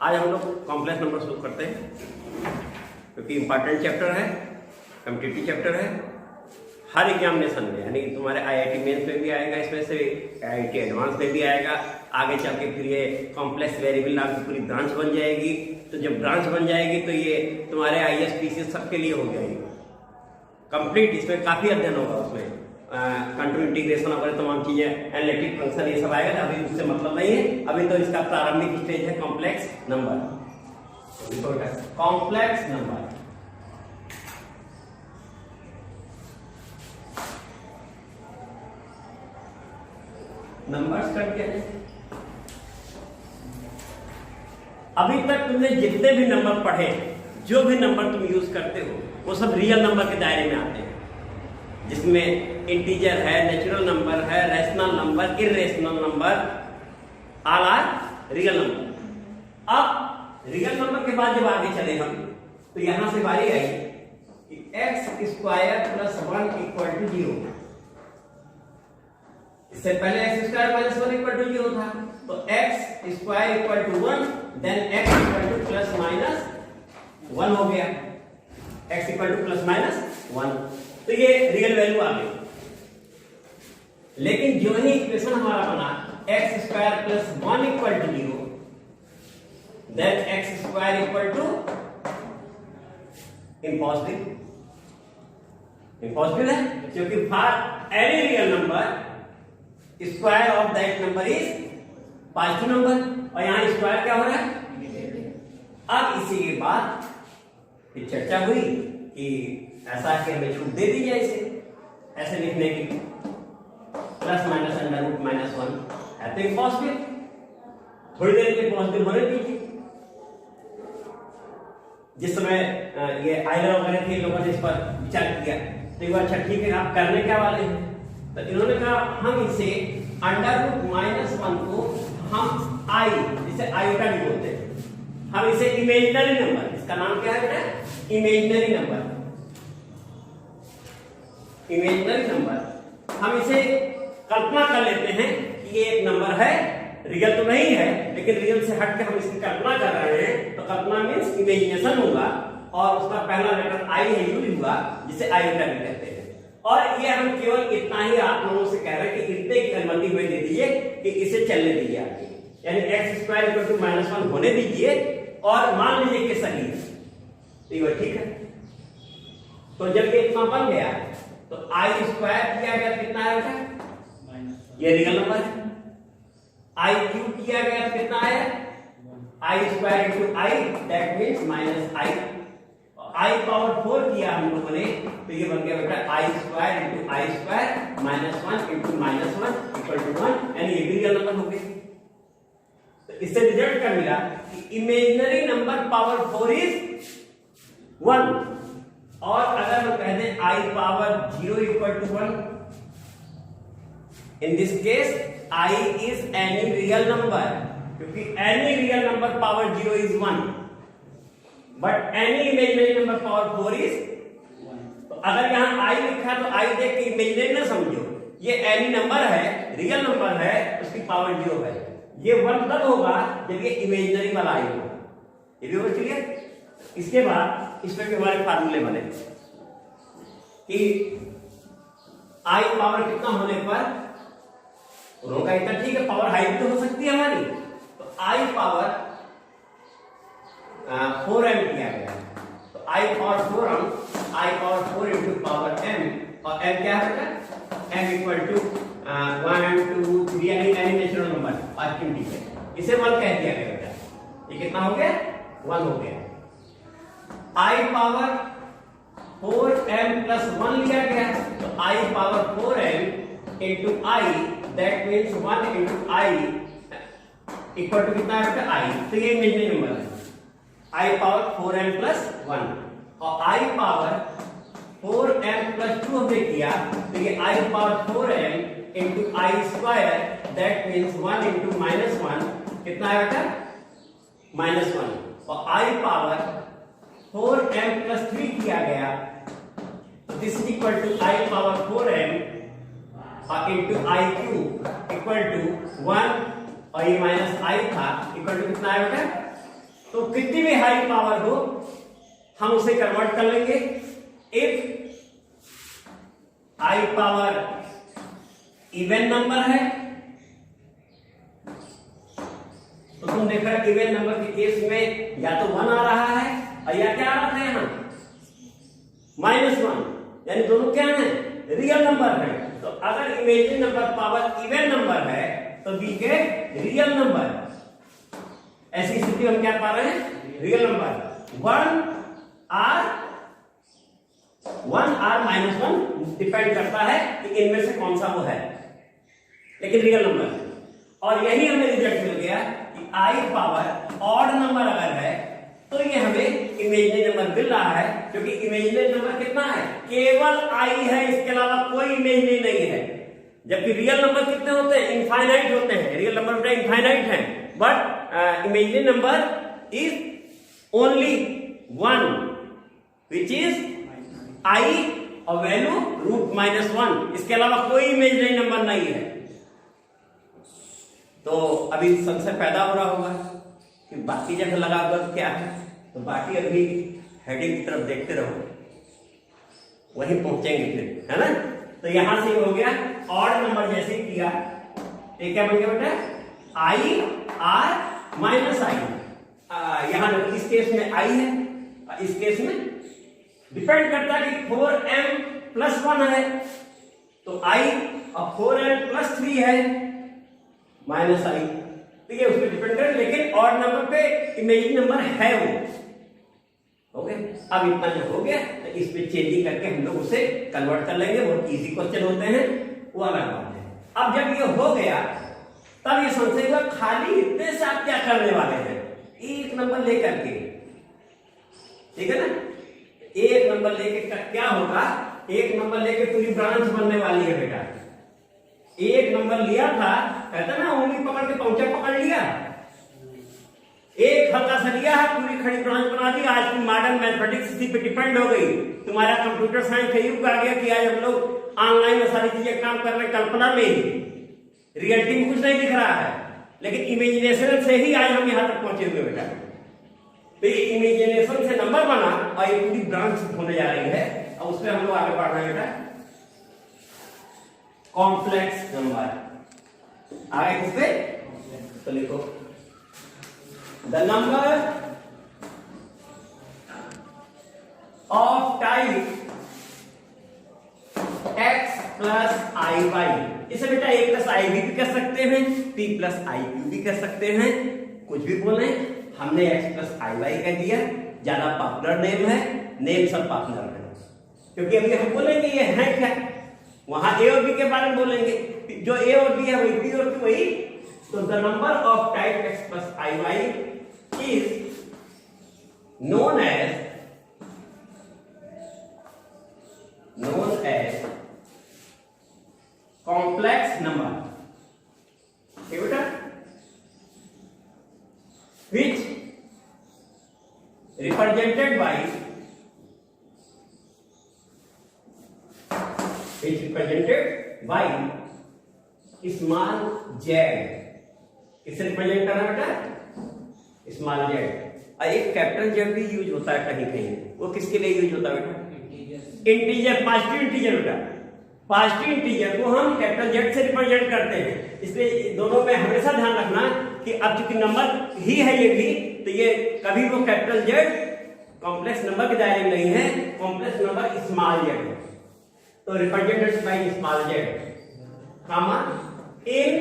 आज हम लोग कॉम्प्लेक्स नंबर शुरू करते हैं क्योंकि इम्पॉर्टेंट चैप्टर है, कॉम्पिटिटिव चैप्टर है। हर एग्जामिनेशन में यानी तुम्हारे आईआईटी मेंस में भी आएगा, इसमें से आईआईटी एडवांस में भी आएगा। आगे चल के फिर ये कॉम्प्लेक्स वेरिएबल नाम की पूरी ब्रांच बन जाएगी। तो जब ब्रांच बन जाएगी तो ये तुम्हारे आईएएस पीसीएस सबके लिए हो जाएगी कंप्लीट। इसमें काफी अध्ययन होगा, उसमें कंट्रोल इंटीग्रेशन वगैरह तमाम चीजें, एनालिटिक फंक्शन ये सब आएगा। अभी उससे मतलब नहीं है, अभी तो इसका प्रारंभिक स्टेज है complex number. Complex number numbers करके अभी तक तुमने जितने भी नंबर पढ़े, जो भी नंबर तुम यूज करते हो, वो सब रियल नंबर के दायरे में आते हैं, जिसमें इंटीजर है, नेचुरल नंबर है, rational number, irrational number, all are real number. अब रियल नंबर के बाद जब आगे चले हम, तो यहां से बारी आई कि x square plus 1 equal to 0। इससे पहले x square minus 1 equal to 0 था, तो x square equal to 1, then x equal to plus minus 1 हो गया। x equal to plus minus 1, तो ये रियल वैल्यू आ गई। लेकिन जो ही इक्वेशन हमारा बना x square plus 1 equal to 0, then x square equal to impossible. Impossible है क्योंकि for any real number square of that number is positive number, और यहां स्क्वायर क्या हो रहा है। अब इसी के बाद फिर चर्चा हुई कि ऐसा कि हमें छूट दे दी जाए इसे ऐसे लिखने की, plus minus under root minus 1 है तो इम्पॉसिबल। थोड़ी देर के लिए पॉजिटिव होने दीजिए। जिस समय ये आइलर वगैरह थे, लोगों ने इस पर विचार किया तो ये अच्छा ठीक है, आप करने क्या वाले हैं। तो इन्होंने कहा हम इसे अंडर रूट माइनस 1 को हम आई, जिसे आयोटा भी बोलते हैं, हम इसे इमेजिनरी नंबर, इसका नाम क्या है बेटा, इमेजिनरी नंबर। इमेजिनरी नंबर हम इसे कल्पना कर लेते हैं कि ये एक नंबर है, रियल तो नहीं है, लेकिन रियल से हट के हम इसकी कल्पना कर रहे हैं। तो कल्पना मीन्स इमेजिनेशन होगा, और उसका पहला लेटर आई है, यूज हुआ, जिसे आयोटा भी कहते हैं। और ये हम केवल इतना ही आप लोगों से कह रहे हैं कि इतने की अनुमति हमें दे दीजिए कि इसे चलने दीजिए आगे, यानी x square equal to minus 1 होने दीजिए, और मान लीजिए कि सही है, तो ये ठीक है। तो जब ये इतना बन गया तो आई स्क्वायर किया गया कितना आया बेटा, ये रियल नंबर है। आई क्यूब किया गया तो कितना आया, i square into i, that means minus i. I power 4 किया हम लोगों ने, तो ये बन गया बेटा i square into i square minus 1 into minus 1 equal to 1, यानी ये भी रियल नंबर हो गए। तो इससे रिजल्ट क्या मिला कि इमेजिनरी नंबर पावर 4 इज 1, और अगर हम कह दें i power 0 equal to 1, in this case i is any real number, क्योंकि any real number power 0 is 1, but any imaginary number power 4 is 1। तो अगर यहां आई लिखा तो आई देख के इमेजिनरी ना समझो, ये एनी नंबर है, रियल नंबर है, उसकी पावर 0 है। ये 1 तब होगा जब ये इमेजिनरी वाला आई होगा। ये भी हो क्लियर। इसके बाद इस पर हमारे फार्मूले बने कि आई पावर कितना होने पर, दोनों का इतना ठीक है, पावर हाई भी तो हो सकती है हमारी, तो आई पावर 4m किया गया, तो i power 4m, i power 4 into power m, और m क्या है बेटा, m इक्वल टू 1 2 3 यानी एनी नेचुरल नंबर पॉजिटिव ठीक है, इसे 1 कह दिया गया बेटा। ये कितना हो गया, 1 हो गया। i पावर 4m प्लस 1 लिया गया, तो i power 4m into i, that means 1 into i equal to कितना है बेटा, i। तो ये इमेजिनरी नंबर है, i पावर 4m प्लस 1, और i पावर 4m प्लस 2 हमने किया, तो ये i power 4m into i square, that means 1 into minus 1 कितना है बेटा, माइनस 1, और i पावर 4m प्लस 3 किया गया, तो this is equal to i power 4m into i cube equal to 1, और ये माइनस आई था, इक्वल टू कितना है बेटा, तो कितनी भी हाई पावर हो हम उसे कन्वर्ट कर लेंगे। If high power even number है तो तुम देख रहे हो इवन नंबर के केस में या तो 1 आ रहा है और या क्या आ रहा है यहां -1, यानी दोनों क्या है रियल नंबर है। तो अगर imaginary number power even number है तो वी गेट रियल नंबर। ऐसी स्थिति हम क्या पा रहे हैं रियल नंबर। 1 आर -1 डिपेंड करता है कि इनमें से कौन सा वो है, लेकिन रियल नंबर है। और यही हमें रिजल्ट मिल गया कि आई पावर ऑड नंबर अगर है तो ये हमें इमेजिनरी नंबर मिल रहा है, क्योंकि इमेजिनरी नंबर कितना है केवल आई है, इसके अलावा कोई इमेजिनरी नहीं है। जबकि रियल नंबर कितने होते हैं इनफाइनाइट होते हैं, रियल नंबर बेटा इनफाइनाइट है, but imaginary number is only 1 which is I और वैल्यू √-1, इसके अलावा कोई इमेजिनरी नंबर नहीं है। तो अभी संशय पैदा हो रहा होगा कि बाकी जगह लगा हुआ क्या है, तो बाकी अभी हेडिंग की तरफ देखते रहो, वहीं पहुंचेंगे फिर, है ना। तो यहां से हो गया ऑड नंबर जैसे किया, ये क्या बन गया बेटा आई आर माइनस आई। यहां देखो इस केस में आई है, इस केस में डिपेंड करता है कि 4m+1 है तो आई और 4m+3 है माइनस आई, ठीक है उस पर डिपेंड करे, लेकिन ऑड नंबर पे इमेजिनरी नंबर है वो। ओके, अब इतना जो हो गया तो इस पे चेंजिंग करके हम लोग उसे कन्वर्ट कर लेंगे, बहुत इजी क्वेश्चन होते हैं, वो अलग बात है। अब जब ये हो गया तब ये संशय हुआ खाली इतने से आप क्या करने वाले हैं, एक नंबर लेकर के, ठीक है ना। एक नंबर लेके क्या होगा, एक नंबर लेके पूरी ब्रांच बनने वाली है बेटा। एक नंबर लिया था, कहता ना उंगली पकड़ के पहुंचा पकड़ लिया, एक हल्का सा लिया है पूरी खड़ी ब्रांच बना दी। आज की मॉडर्न मैथमेटिक्स इसी पे डिपेंड हो गई। तुम्हारा कंप्यूटर साइंस का युग आ गया कि आज हम लोग ऑनलाइन में सारी चीजें काम कर रहे हैं, कल्पना में ही, रियलिटी में कुछ नहीं दिख रहा है, लेकिन इमेजिनेशन से ही आज हम यहां तक पहुंचे हुए बेटा। तो ये इमेजिनेशन से नंबर बना और ये पूरी ब्रांच होने जा रही है, और उसमें हम लोग आगे बढ़ रहे हैं बेटा कॉम्प्लेक्स नंबर। आगे किस पे तो लिखो the number of type x plus i y, इसे बेटा a प्लस आई भी कह सकते हैं, p प्लस आई क्यू भी कह सकते हैं, कुछ भी बोले। हमने x प्लस आई वाई कह दिया, ज्यादा पॉपुलर नेम है, नेम सब पॉपुलर है, क्योंकि अभी हम बोलेंगे ये है क्या, वहां a और b के बारे में बोलेंगे, जो a और b है वही b और q वही। तो the number of type x plus i y is known as complex number, okay बेटा, which represented by small z। किसे रिप्रेजेंट करना बेटा स्मॉल z, और एक कैपिटल Z भी यूज होता है कहीं कहीं, वो किसके लिए यूज होता है बेटा इंटीजर, पॉजिटिव इंटीजर बेटा, पॉजिटिव इंटीजर को हम कैपिटल Z से रिप्रेजेंट करते हैं। इसलिए दोनों में हमेशा ध्यान रखना कि अब चूंकि नंबर ही है ये भी, तो ये कभी वो कैपिटल Z कॉम्प्लेक्स नंबर के दायरे में नहीं है, कॉम्प्लेक्स नंबर स्मॉल z है। तो represented by small z, comma in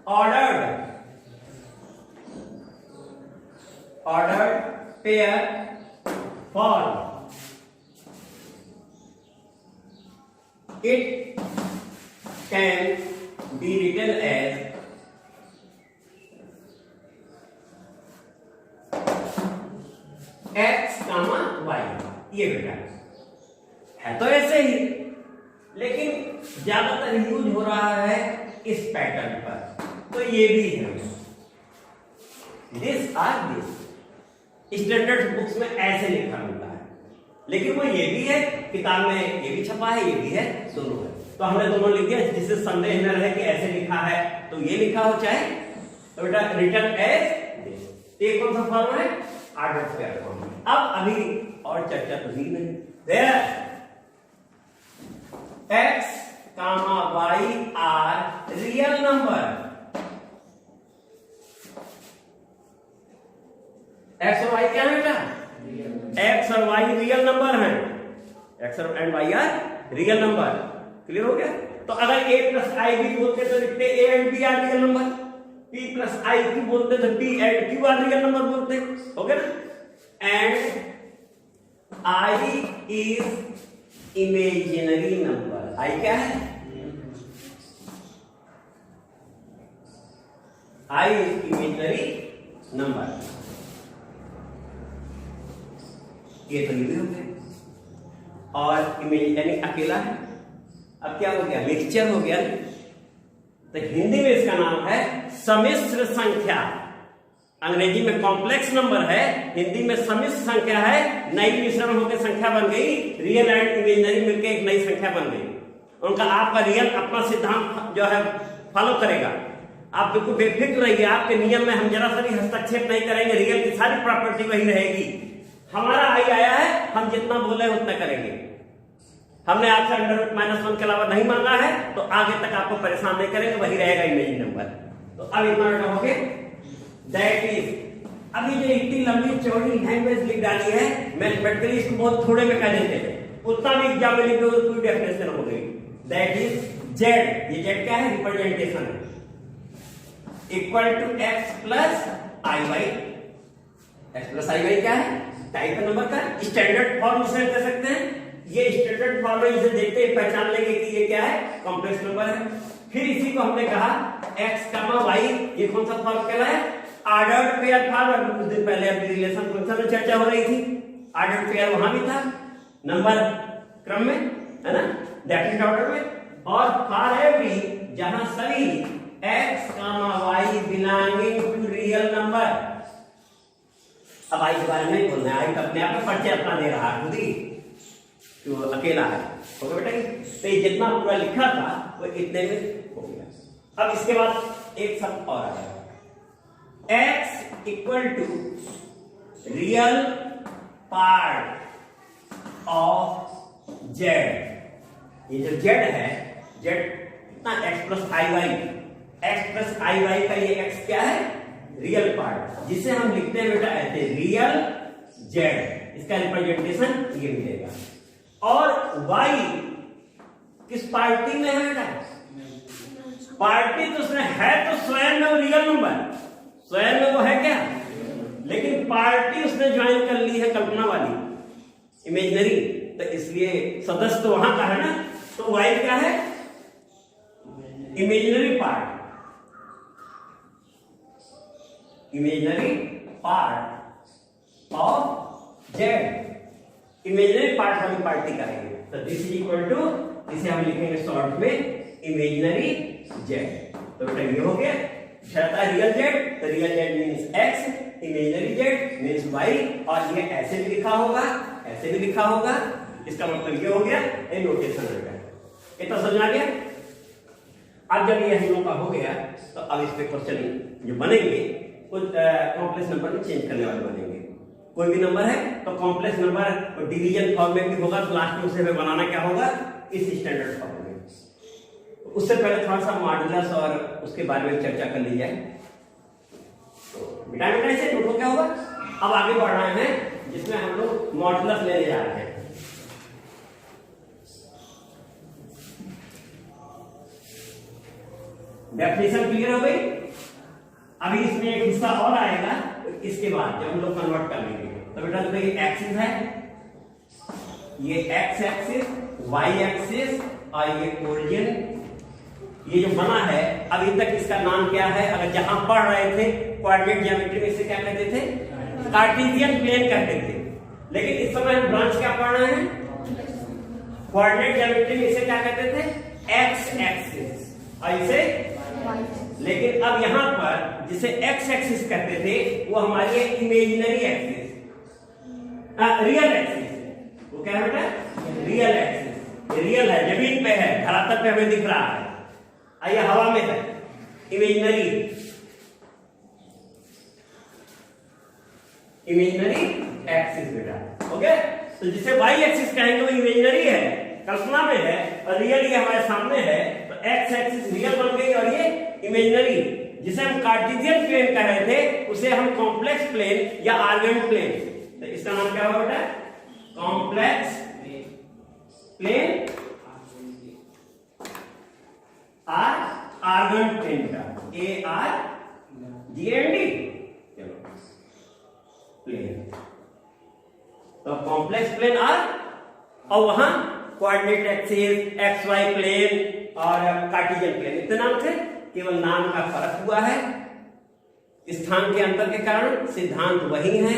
ordered pair form, it can be written as x, y। ये बेटा है तो ऐसे ही, लेकिन ज्यादातर यूज हो रहा है इस पैटर्न पर, तो ये भी है this or this. Standard books में ऐसे लिखा मिलता है, लेकिन वो ये भी है किताब में, ये भी छपा है, ये भी है, दोनों है। तो हमने दोनों लिख दिया, जिससे संदेह न रहे कि ऐसे लिखा है तो ये लिखा हो, चाहे तो बेटा रिटर्न एज दिस। ये कौन सा फॉर्म है ऑर्डर स्क्वायर फॉर्म में। अब अभी और चर्चा तो ही नहीं। x, y are real number. x और y क्या है बेटा? x और y रियल नंबर हैं। x and y are real number. Clear हो गया? तो अगर a प्लस आई भी बोलते तो लिखते a and b are real number, p plus i q बोलते तो p and q are real number बोलते। हो गया ना? And i is imaginary number. i क्या है? i is imaginary number. ये तो ये हो गया। और इमेज यानी अकेला है। अब क्या हो गया? मिक्सचर हो गया। तो हिंदी में इसका नाम है सम्मिश्र संख्या। अंग्रेजी में कॉम्प्लेक्स नंबर है, हिंदी में सम्मिश्र संख्या है। नई मिश्रण होकर संख्या बन गई, रियल एंड इमेजिनरी मिलकर एक नई संख्या बन गई। उनका आपका रियल अपना सिद्धांत जो है फॉलो करेगा। आप बिल्कुल बेफिक्र रहिए, आपके नियम में हम जरा सा भी हस्तक्षेप नहीं करेंगे। रियल की सारी प्रॉपर्टी वही रहेगी। हमारा आई आया है, हम जितना बोले उतना करेंगे। हमने आपसे अंडर माइनस 1 के अलावा नहीं मांगा है, तो आगे तक आपको परेशान नहीं करेंगे, वही रहेगा इमेजिनरी नंबर। तो अब इतना बेटा हो गया। दैट इज, अभी जो इतनी लंबी चौड़ी लैंग्वेज लिख डाली है, मैथमेटिकली इसको बहुत थोड़े में कह देते हैं, उतना भी एग्जाम में लिख दो तो पूरी डेफिनेशन हो गई। That is z. ये जेड क्या है? रिप्रेजेंटेशन है। Equal to x plus i y. X plus i y क्या है? टाइप नंबर का स्टैंडर्ड फॉर्म इसे कह सकते हैं। ये स्टैंडर्ड फॉर्म में इसे देखते ही पहचान लेंगे कि ये क्या है? कॉम्प्लेक्स नंबर है। फिर इसी को हमने कहा x, y, ये कौन सा फॉर्म कहलाया? Ordered pair form. कुछ दिन पहले अभी रिलेशन फंक्शन में चर्चा हो रही थी, ऑर्डर्ड पेयर वहां भी था, नंबर क्रम में, है ना, डेफिनेट ऑर्डर में। और फॉर एवरी, जहां सभी x, y belonging to real number. अब आई के बारे में नहीं बोलना है, आई अपने आप में परिचय अपना दे रहा है खुद ही, तो अकेला है। हो गया बेटा? तो ये जितना पूरा लिखा था वो इतने में हो गया। अब इसके बाद एक शब्द और आ गया, x equal to real part of z। ये जो z है, z कितना? x plus i y. x plus i y का ये x क्या है? रियल पार्ट, जिसे हम लिखते हैं बेटा ऐसे, रियल z। इसका रिप्रेजेंटेशन ये मिलेगा। और y किस पार्टी में है बेटा? पार्टी तो उसमें है, तो स्वयं में वो रियल नंबर, स्वयं में वो है क्या? लेकिन पार्टी उसने ज्वाइन कर ली है कल्पना वाली, इमेजिनरी। तो इसलिए सदस्य तो वहां का है ना, तो y क्या है? Imaginary part. Imaginary part of Z. Imaginary part वाली पार्टी करेंगे, तो दिस इज इक्वल टू, इसे हम लिखेंगे शॉर्ट में इमेजिनरी जेड। तो बेटा ये हो गया। शर्ता रियल जेड, तो real z means x, imaginary z means y. और ये ऐसे भी लिखा होगा, ऐसे भी लिखा होगा। इसका मतलब ये हो गया, ये नोटेशन हो गया। इतना समझ आ गया? अब जब ये हम लोग का हो गया, तो अब इस पे क्वेश्चन जो बनेंगे कुछ कॉम्प्लेक्स नंबर में चेंज करने वाले बनेंगे। कोई भी नंबर है तो कॉम्प्लेक्स नंबर डिवीजन फॉर्म में भी होगा, तो लास्ट में उसे बनाना क्या होगा? इस स्टैंडर्ड फॉर्म में। उससे पहले थोड़ा सा मॉड्यूलस और उसके बारे में चर्चा कर ली जाए। तो बेटा बेटा ऐसे नोट क्या होगा? अब आगे बढ़ रहे हैं, जिसमें हम लोग मॉड्यूलस लेने जा रहे हैं। डेफिनेशन क्लियर हो गई? अभी इसमें एक हिस्सा और आएगा, इसके बाद जब हम लोग कन्वर्ट कर लेंगे। तो बेटा देखो, ये एक्सिस है, ये एक्स एक्सिस, वाई एक्सिस, और ये ओरिजिन, ये जो बना है अभी तक, इसका नाम क्या है? अगर जहां पढ़ रहे थे कोऑर्डिनेट ज्योमेट्री में इसे क्या कहते थे? कार्टेशियन प्लेन कहते थे। लेकिन इस समय हम ब्रांच क्या पढ़ रहे हैं? कोऑर्डिनेट ज्योमेट्री में इसे क्या कहते थे? एक्स एक्सिस, और इसे, लेकिन अब यहां पर जिसे एक्स एक्सिस कहते थे वो हमारी इमेजिनरी एक्सिस, रियल एक्सिस। वो क्या है बेटा? Real axis. ये रियल है, जमीन पे है, धरातल पे हमें दिख रहा है, आइए हवा में है, इमेजिनरी। इमेजिनरी एक्सिस बेटा। ओके, तो जिसे वाई एक्सिस कहेंगे वो इमेजिनरी है, कल्पना में है, और रियल ये हमारे सामने है, तो एक्स एक्सिस रियल बन गई और ये इमेजिनरी। जिसे हम कार्टेशियन प्लेन कह रहे थे उसे हम कॉम्प्लेक्स प्लेन या आर्गन प्लेन, तो इसका नाम क्या होगा बेटा? कॉम्प्लेक्स प्लेन आर्गन प्लेन का ARGND प्लेन। तो कॉम्प्लेक्स प्लेन और वहां coordinate axis, x y plane और कार्टेशियन प्लेन, इतने नाम थे, केवल नाम का फर्क हुआ है स्थान के अंतर के कारण, सिद्धांत वही है।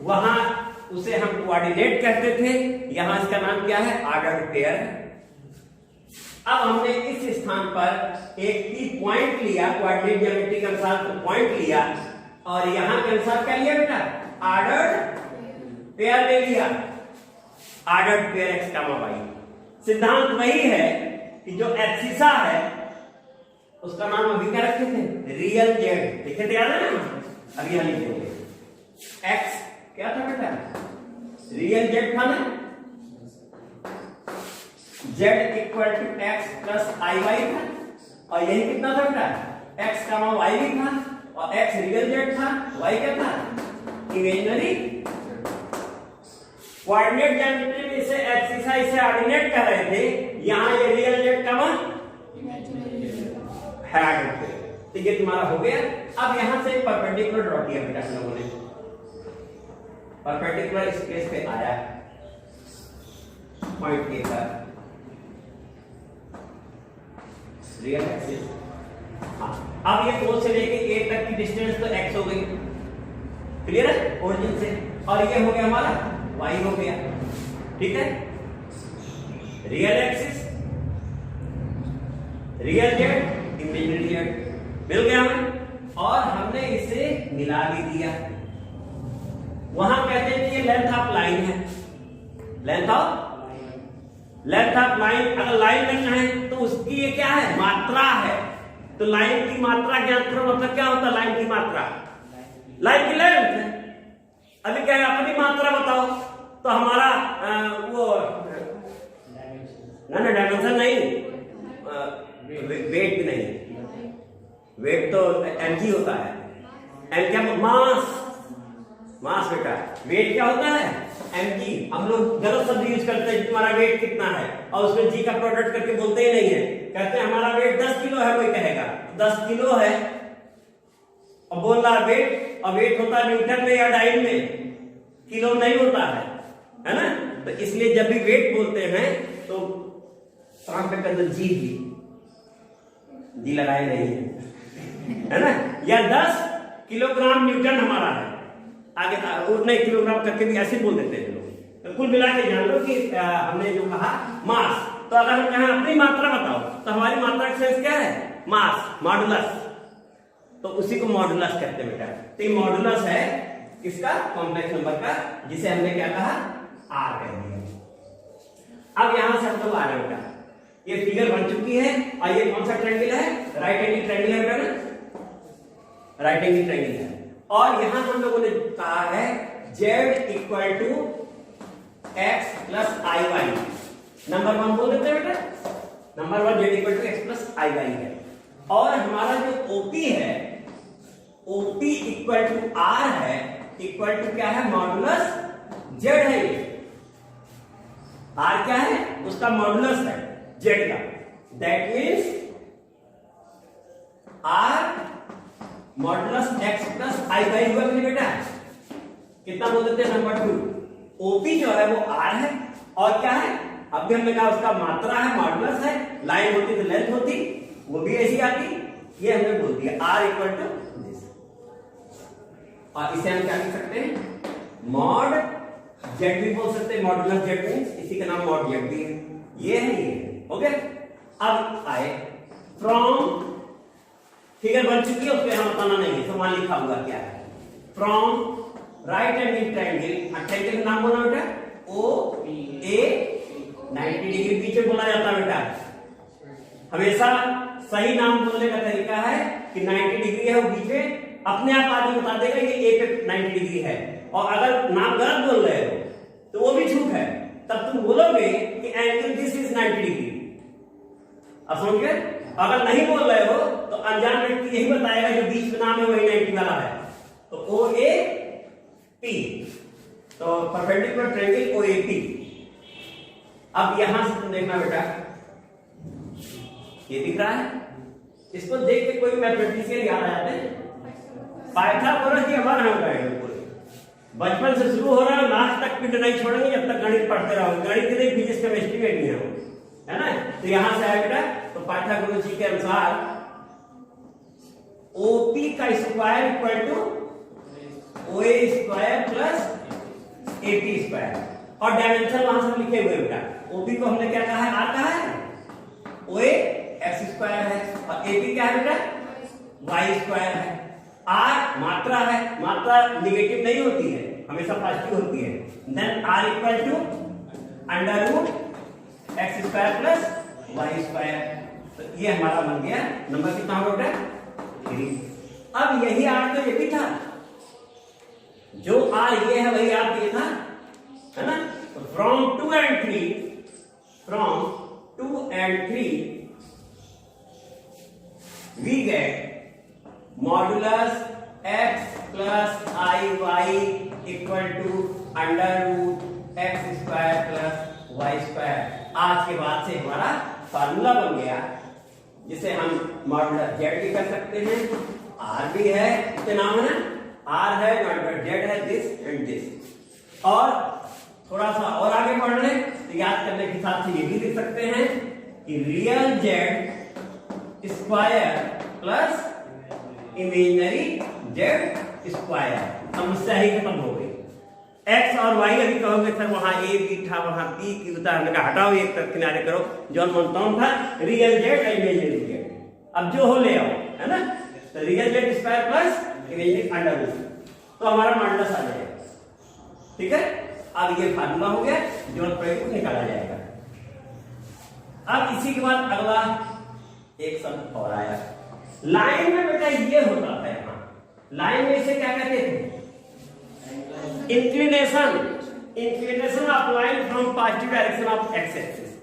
वहां उसे हम कोऑर्डिनेट कहते थे, यहां इसका नाम क्या है? Ordered pair. अब हमने इस स्थान पर एक ही पॉइंट लिया, कोऑर्डिनेट ज्योमेट्री के अनुसार तो पॉइंट लिया, और यहां के अनुसार क्या लिया बेटा? ऑर्डर्ड पेयर ले लिया, ordered pair x comma Y. सिद्धांत वही है कि जो एक्सिसा है उसका नाम अभी क्या रखे थे? Real Z. लिखे थे, याद है ना? अभी हम लिखेंगे एक्स क्या था बेटा? रियल जेड था ना? Z equal to x plus i y था, और यही कितना था बेटा? एक्स कामा वाई भी था, और एक्स रियल जेड था, वाई क्या था? इमेजिनरी। कोऑर्डिनेट ज्योमेट्री में इसे एक्सिसा, इसे ऑर्डिनेट कह रहे थे, यहां ये रियल जेड का मान है। तो ये तुम्हारा हो गया। अब यहां से परपेंडिकुलर ड्रॉ किया बेटा हम लोगों ने, परपेंडिकुलर इस प्लेस पे आया पॉइंट ए पर, रियल एक्सिस। हाँ, अब ये O से लेके A तक की डिस्टेंस तो x हो गई, क्लियर है, ओरिजिन से, और ये हो गया हमारा y हो गया, ठीक है। Real axis, real z, imaginary z मिल गया हमें, और हमने इसे मिला भी दिया। वहां कहते हैं कि ये लेंथ ऑफ लाइन है, लेंथ ऑफ लाइन। अगर लाइन लेना है तो उसकी ये क्या है? मात्रा है। तो लाइन की मात्रा ज्ञात करो, मतलब क्या होता है लाइन की मात्रा? लाइन की लेंथ है। अभी क्या है? अपनी मात्रा बताओ। तो हमारा वो ना डायमेंशन नहीं, वेट भी नहीं, वेट तो mg होता है। m क्या? मास बेटा। वेट क्या होता है? mg। हम लोग गलत शब्द यूज करते हैं, तुम्हारा वेट कितना है, और उसमें g का प्रोडक्ट करके बोलते ही नहीं है, कहते हैं हमारा वेट 10 किलो है। कोई कहेगा 10 किलो है और बोल रहा वेट, और वेट होता है न्यूटन में या डाइन में, किलो नहीं होता है ना? तो इसलिए जब भी वेट बोलते हैं तो सांप पे कर दो जी लगाए नहीं है ना? या 10 किलोग्राम न्यूटन हमारा है, आगे उतने किलोग्राम करके भी ऐसे बोल देते हैं लोग। तो कुल मिला के जान लो कि हमने जो कहा मास। तो अगर हम कहें अपनी मात्रा बताओ, तो हमारी मात्रा का सेंस क्या है? मास, मॉडुलस। तो उसी को मॉडुलस कहते हैं बेटा। तो ये मॉडुलस है किसका? कॉम्प्लेक्स नंबर का, जिसे हमने क्या कहा? आर कह दिया। अब यहां से हम लोग आ रहे हैं, ये फिगर बन चुकी है, और ये कौन सा ट्रायंगल है? राइट एंगल ट्रायंगल है बेटा, राइट एंगल ट्रायंगल है। और यहां हम लोगों ने कहा है z equal to x plus i y. Number 1 बोल देते हैं बेटा, number 1 z equal to x plus i y है। और हमारा जो OP है, OP इक्वल टू आर है, इक्वल टू क्या है? मॉडुलस z है। आर क्या है? उसका मॉडुलस है z का। That means r modulus x plus i y हुआ मेरे बेटा। कितना बोल देते हैं? नंबर 2। OP जो है वो r है, और क्या है? अब भी हमने कहा उसका मात्रा है, मॉडुलस है। लाइन होती तो लेंथ होती, वो भी ऐसी आती। ये हमने बोल दिया r इक्वल टू दिस, और इसे हम क्या लिख सकते हैं? मॉड z भी बोल सकते हैं। मॉडुलस z मींस इसी का नाम मॉड z भी है। ये है ये, ओके। अब आए फ्रॉम, फिगर बन चुकी है, उसको हम बताना नहीं है, तो वहां लिखा हुआ क्या है? From right angle triangle, triangle का नाम बोला बेटा OA 90 डिग्री। पीछे बोला जाता है बेटा, हमेशा सही नाम बोलने का तरीका है कि 90 डिग्री है, वो बीच में अपने आप आदमी बता देगा ये A पे 90 डिग्री है। और अगर नाम गलत बोल रहे हो तो वो भी झूठ है, तब तुम बोलोगे कि एंगल दिस इज 90 डिग्री। अब समझ गए? अगर नहीं बोल रहे हो तो अनजान व्यक्ति यही बताएगा जो बीच में नाम है वही 90 वाला है, तो ओ ए पी, तो perpendicular triangle O A P. अब यहां से तुम देखना बेटा, ये दिख रहा है, इसको देख के कोई मैथमेटिशियन याद आ जाते हैं? पाइथागोरस जी हमारा नाम करेंगे पूरे, बचपन से शुरू हो रहा है, लास्ट तक पिंड नहीं छोड़ेंगे जब तक गणित पढ़ते रहोगे। गणित के लिए फिजिक्स केमिस्ट्री में नहीं है ना? तो यहां से आया बेटा, तो पाइथागोरस जी के अनुसार ओपी का स्क्वायर इक्वल टू ओए स्क्वायर प्लस एपी स्क्वायर, और डायमेंशन वहां से लिखे हुए बेटा। ओपी को हमने क्या कहा है? आर कहा है, ओए एक्स स्क्वायर है, और एपी क्या है बेटा? वाई स्क्वायर है। आर मात्रा है, मात्रा निगेटिव नहीं होती है, हमेशा पॉजिटिव होती है। Then r equal to under root x square plus y square. तो ये हमारा बन गया नंबर कितना हो बेटा? 3। अब यही आर तो ये भी था, जो आर ये है वही आर ये था, है ना? तो from 2 and 3 we get modulus x plus i y equal to under root x square plus y square. आज के बाद से हमारा फार्मूला बन गया, जिसे हम मॉडुलस z भी कर सकते हैं, r भी है, इसके नाम है ना, r है, मॉडुलस z है, दिस एंड दिस। और थोड़ा सा और आगे बढ़ रहे तो याद करने के हिसाब से ये भी लिख सकते हैं कि real z square plus imaginary Z square. समस्या ही खत्म हो गई। एक्स और वाई अभी कहोगे सर वहां ए बी था, वहां बी की उतारने का हटाओ, एक तरफ किनारे करो, जो मनताउन था रियल जेड और इमेजिनरी जेड। अब जो हो ले आओ, है ना? तो real z square plus imaginary under root, तो हमारा मॉडुलस आ जाएगा। ठीक है, अब ये फार्मूला हो गया, जो प्रयोग निकाला जाएगा। अब इसी के बाद अगला एक शब्द और आया, लाइन में बेटा ये होता था, यहां लाइन में इसे क्या कहते थे? Inclination of line from positive direction of x axis.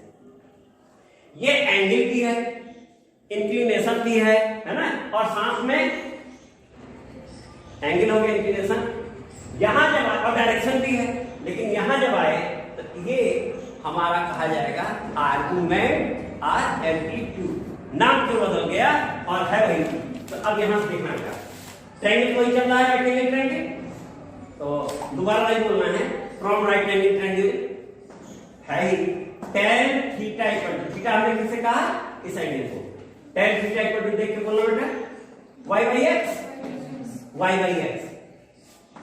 ये एंगल भी है, इंक्लिनेशन भी है ना? और साथ में एंगल हो गया, इंक्लिनेशन, यहां जब और डायरेक्शन भी है, लेकिन यहां जब आए तो ये हमारा कहा जाएगा आर्गुमेंट और एम्पलीट्यूड। नाम क्यों बदल गया और है वही। तो अब यहां से देखना क्या, ट्रायंगल वही चल रहा है, राइट एंगल ट्रायंगल, तो दोबारा नहीं बोलना है, फ्रॉम राइट एंगल ट्रायंगल है ही tan theta equal to, theta हमने किससे कहा? इस एंगल को। tan थीटा इक्वल टू देख के बोलना बेटा, y by x,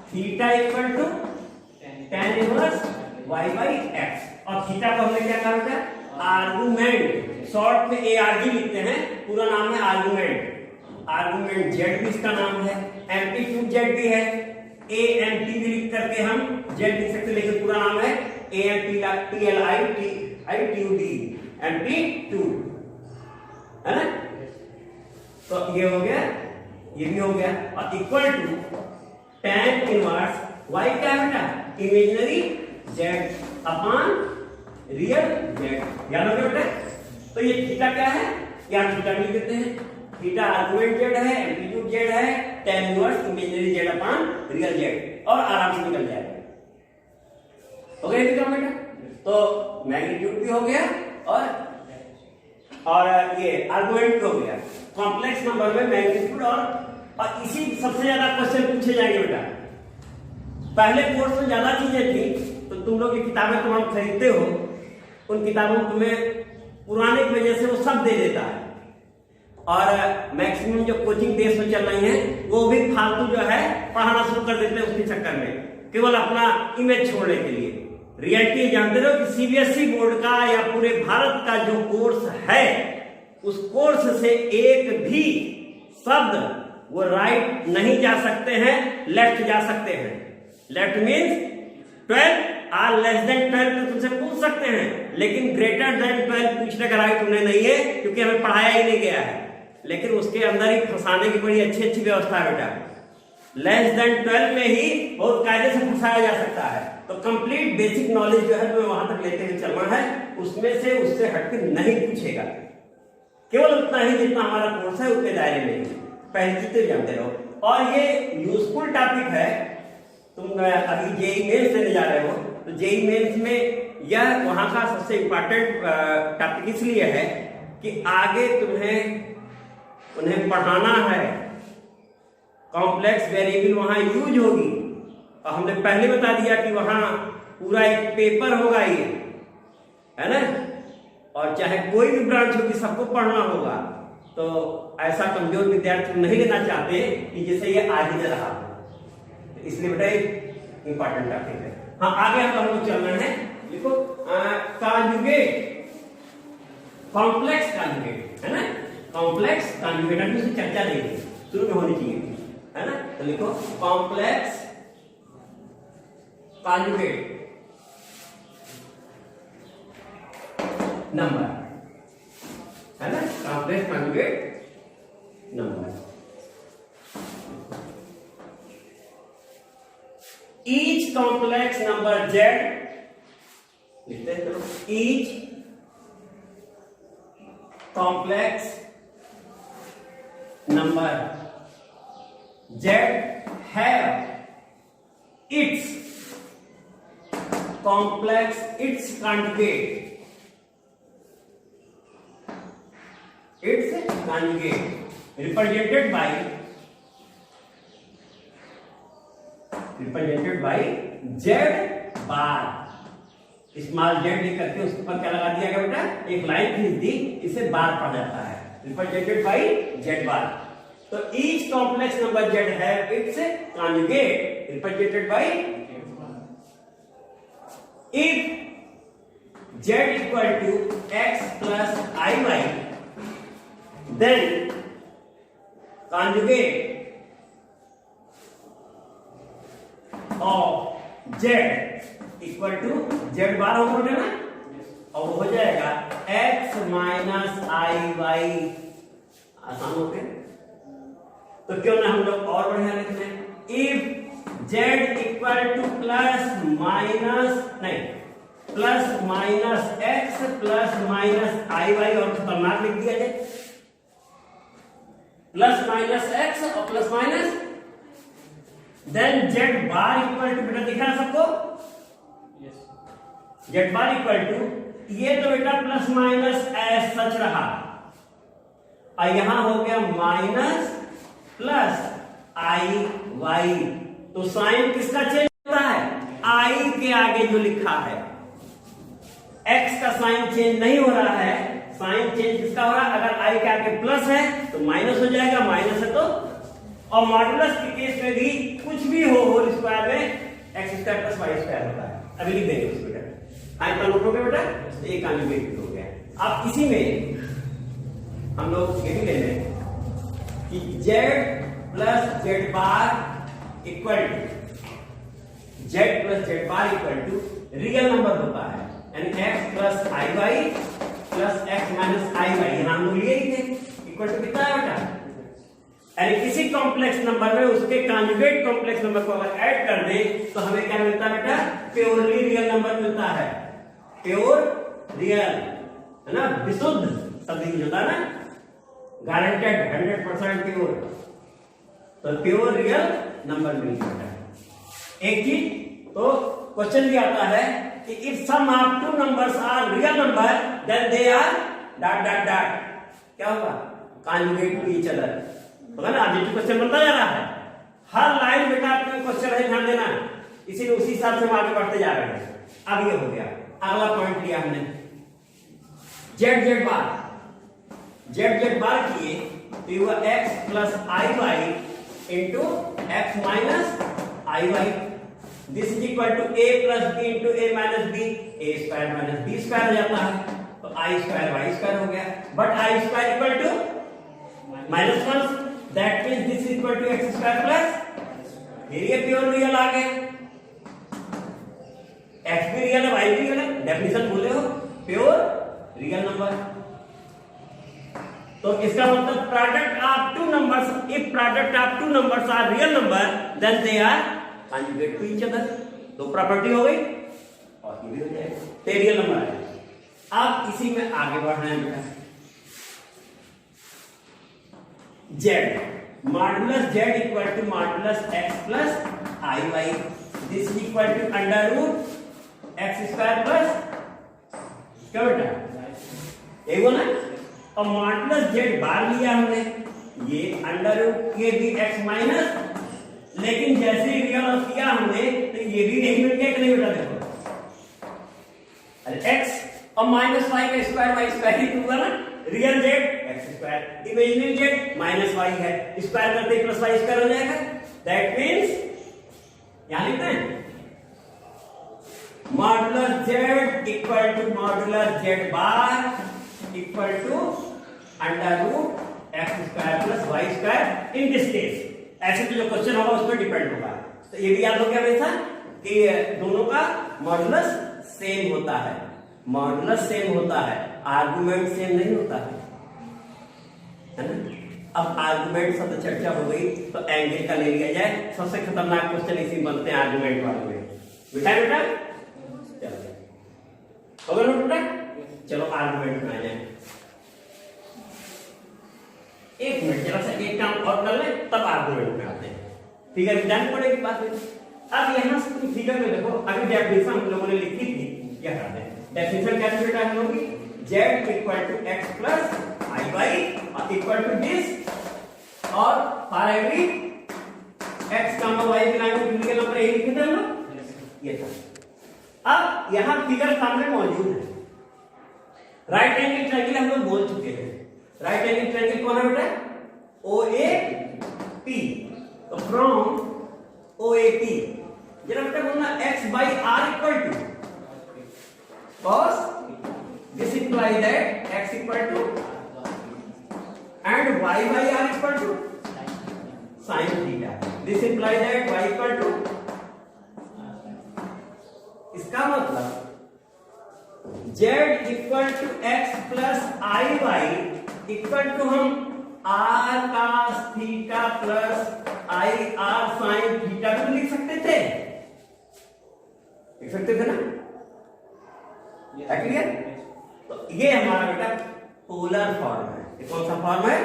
theta equal to tan inverse y by x। और थीटा को हमने क्या कहा बेटा? आर्गुमेंट, शॉर्ट में ARG लिखते हैं, पूरा नाम है आर्गुमेंट। आर्गुमेंट Z भी इसका नाम है, एम्पलीट्यूड Z भी है, AMP भी लिख करके हम Z लिख सकते, लेकिन पूरा नाम है AMPLITUD, एम्पलीट्यूड, है ना? तो ये हो गया, ये भी हो गया, और equal to tan inverse Y क्या है बेटा? Imaginary Z upon real Z। याद हो गया बेटा? तो ये थीटा क्या है? यार थीटा भी लिखते हैं, थीटा आर्गुमेंट जेड है, एम्पलीट्यूड जेड है, tan inverse imaginary Z upon real z, और आराम से निकल जाएगा। हो गया थीटा बेटा? तो मैग्नीट्यूड भी हो गया और ये आर्गुमेंट भी हो गया। कॉम्प्लेक्स नंबर में मैग्नीट्यूड और इसी सबसे ज्यादा क्वेश्चन पूछे जाएंगे बेटा। पहले कोर्स में ज्यादा चीजें थी, तो तुम लोग की किताबें तुम खरीदते हो, उन किताबों में तुम्हें पुराने की वजह से वो सब दे देता है, और मैक्सिमम जो कोचिंग देश में चल रही है वो भी फालतू जो है पढ़ाना शुरू कर देते हैं उसके चक्कर में, केवल अपना इमेज छोड़ने के लिए। रियलिटी जानते हो कि सीबीएसई बोर्ड का या पूरे भारत का जो कोर्स है, उस कोर्स से एक भी शब्द वो राइट नहीं जा सकते हैं, लेफ्ट जा सकते हैं। लेफ्ट मीन्स 12 और लेस देन 12 तो तुमसे पूछ सकते हैं, लेकिन ग्रेटर देन 12 पूछने का राइट उन्हें नहीं है, क्योंकि हमें पढ़ाया ही नहीं गया है। लेकिन उसके अंदर ही फंसाने की बड़ी अच्छी अच्छी व्यवस्था है बेटा। लेस देन 12 में ही बहुत कायदे से पूछाया जा सकता है। तो कंप्लीट बेसिक नॉलेज जो है तुम्हें वहां तक लेते हुए चलना है, उसमें से उससे हटकर नहीं पूछेगा। केवल उतना ही जितना हमारा कोर्स है उतने दायरे में ही पहले जितने जानते रहो। और ये यूजफुल टॉपिक है। तुम अभी जेईई मेंस देने जा रहे हो, तो जेईई मेंस में यह वहां का सबसे इंपॉर्टेंट टॉपिक इसलिए है कि आगे उन्हें पढ़ाना है। कॉम्प्लेक्स वेरिएबल वहां यूज होगी, और हमने पहले बता दिया कि वहां पूरा एक पेपर होगा ये, है ना। और चाहे कोई भी ब्रांच होगी सबको पढ़ना होगा। तो ऐसा कमजोर विद्यार्थी नहीं लेना चाहते कि जैसे ये आगे जा रहा हो, इसलिए बेटा एक इंपॉर्टेंट टॉपिक है। हाँ, आगे हम लोग चल रहे हैं। देखो कॉन्जुगेट, कॉम्प्लेक्स कॉन्जुगेट, है ना। कॉम्प्लेक्स कॉन्जुगेट अभी उसकी चर्चा देंगे, शुरू में होनी चाहिए, है ना। तो लिखो कॉम्प्लेक्स कॉन्जुगेट नंबर, है ना। Complex conjugate number. Each complex number z, लिखते हैं चलो, each complex number z have its complex, its conjugate represented by z bar. Small z लिख करके उसके ऊपर क्या लगा दिया गया बेटा, एक लाइन खींच दी, इसे बार पढ़ा जाता है, रिप्रेजेंटेड बाय z बार। तो each complex number z have it's conjugate represented by if z equal to x plus iy, then conjugate of z equal to z bar हो ना, और हो जाएगा x माइनस आई वाई। आसान हो गया। तो क्यों ना हम लोग और बढ़िया लिखते हैं, if z equal to plus minus x plus minus i y, और खतरनाक लिख दिया जाए, प्लस माइनस x और plus minus, then z bar equal to, बेटा दिख रहा है सबको, z बार इक्वल टू, ये तो बेटा प्लस माइनस एस सच रहा, और यहां हो गया माइनस प्लस आई वाई। तो साइन किसका चेंज होता है, आई के आगे जो लिखा है, x का साइन चेंज नहीं हो रहा है, साइन चेंज किसका हो रहा है, अगर आई के आगे प्लस है तो माइनस हो जाएगा, माइनस है तो, और मॉडुलस के केस में भी कुछ भी हो होल स्क्वायर में x square plus y square होता है। अभी लिख देंगे उसको बेटा, आई का नोट हो गया बेटा, एक कॉन्जुगेट हो गया। अब इसी में हम लोग ये भी ले लें कि z plus z bar equal to, z plus z bar equal to real number होता है, यानी x plus i y plus x minus i y, हम लोग लिए ही थे, इक्वल टू कितना है बेटा, यानी किसी कॉम्प्लेक्स नंबर में उसके कॉन्जुगेट कॉम्प्लेक्स नंबर को अगर ऐड कर दे तो हमें क्या मिलता है बेटा, प्योरली रियल नंबर मिलता है। प्योर रियल, है ना, विशुद्ध शब्द यूज होता है ना, गारंटेड 100% प्योर, तो प्योर रियल नंबर मिलता है। एक चीज तो क्वेश्चन भी आता है कि if sum of two numbers are real number then they are dot dot dot, क्या होगा, कॉन्जुगेट टू ईच अदर, होगा ना। ऑब्जेक्टिव क्वेश्चन बनता जा रहा है, हर लाइन बेटा आपका क्वेश्चन है, ध्यान देना, इसीलिए उसी हिसाब से हम आगे बढ़ते जा रहे हैं। अब ये हो गया, अगला पॉइंट लिया हमने जेड जेड बार किए तो ये हुआ x plus i y into x minus i y, this is equal to a plus b into a minus b, a square minus b square हो जाता है, तो आई स्क्वायर वाई स्क्वायर हो गया, but i square equal to minus 1, that means this is equal to x square plus, ये pure real आ गए, x भी रियल है y भी रियल है, डेफिनेशन बोले हो प्योर रियल नंबर। तो इसका मतलब product of two numbers, if product of two numbers are real number then they are conjugate to each other. तो प्रॉपर्टी हो गई और ये भी हो जाएगा, तो रियल नंबर आएगा। अब इसी में आगे बढ़ना है बेटा। z modulus z equal to modulus x plus i y, this is equal to under root x square plus क्या बेटा ये बोला। और मॉडुलस z बार लिया हमने, ये अंडर रूट के भी x माइनस, लेकिन जैसे ही रियल किया हमने तो ये भी नहीं मिल गया कि नहीं बेटा। देखो अरे x और माइनस वाई का स्क्वायर वाई स्क्वायर ही होगा ना, real z x square, imaginary z minus y है, स्क्वायर करते प्लस वाई स्क्वायर हो जाएगा। दैट मींस यहां लिखते हैं modulus z equal to modulus z bar equal to under root x square plus y square in this case. ऐसे तो जो क्वेश्चन होगा उस पर डिपेंड होगा। तो ये भी याद हो गया हमेशा कि दोनों का मॉडुलस सेम होता है, मॉडुलस सेम होता है, आर्गुमेंट सेम नहीं होता है ना। अब आर्गुमेंट सब चर्चा हो गई तो एंगल का ले लिया जाए। सबसे खतरनाक क्वेश्चन इसी बनते हैं आर्गुमेंट वाले में। बेटा बेटा चलो हो गया बेटा, चलो आर्गुमेंट में आ जाए। एक मिनट जरा सा एक काम और कर ले तब आर्गुमेंट में आते हैं। फिगर जान पड़ेगी बात में। अब यहाँ से फिगर में देखो अभी डेफिनेशन हम लोगों ने लिखी थी, क्या करते हैं डेफिनेशन क्या बेटा हम लोग की z equal to x plus i y equal to this और for every x comma y belong to numerical number ए लिखे थे हम लोग, ये था। अब यहाँ फिगर सामने मौजूद है। राइट एंगल ट्रायंगल हम लोग बोल चुके हैं। राइट एंगल ट्रायंगल कौन है बेटा? OAP। तो फ्रॉम OAP जरा बेटा बोलना x by r equal to cos, this implies that x equal to and y by r equal to sin theta, this implies that y equal to, इसका मतलब z equal to x plus i y equal to हम r cos theta plus i r sin theta भी लिख सकते थे, लिख सकते थे ना। क्लियर? तो ये हमारा बेटा पोलर फॉर्म है। ये कौन सा फॉर्म है?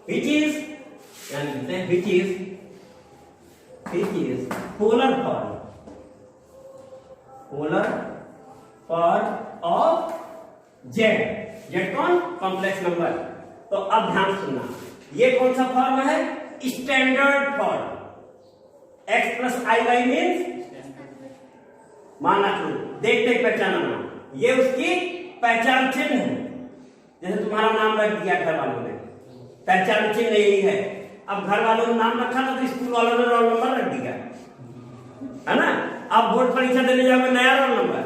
Which is polar form, polar form of z. Z कौन? Complex number. तो अब ध्यान सुनना, ये कौन सा फॉर्म है? Standard form. X plus i y means माना देख देख पहचाना, ये उसकी पहचान चिन्ह है। जैसे तुम्हारा नाम रख दिया घर वालों ने, पहचान चिन्ह यही है। अब घर वालों ने नाम रखा था तो स्कूल वालों ने रोल नंबर रख दिया, है ना। अब बोर्ड परीक्षा देने जाओगे नया रोल नंबर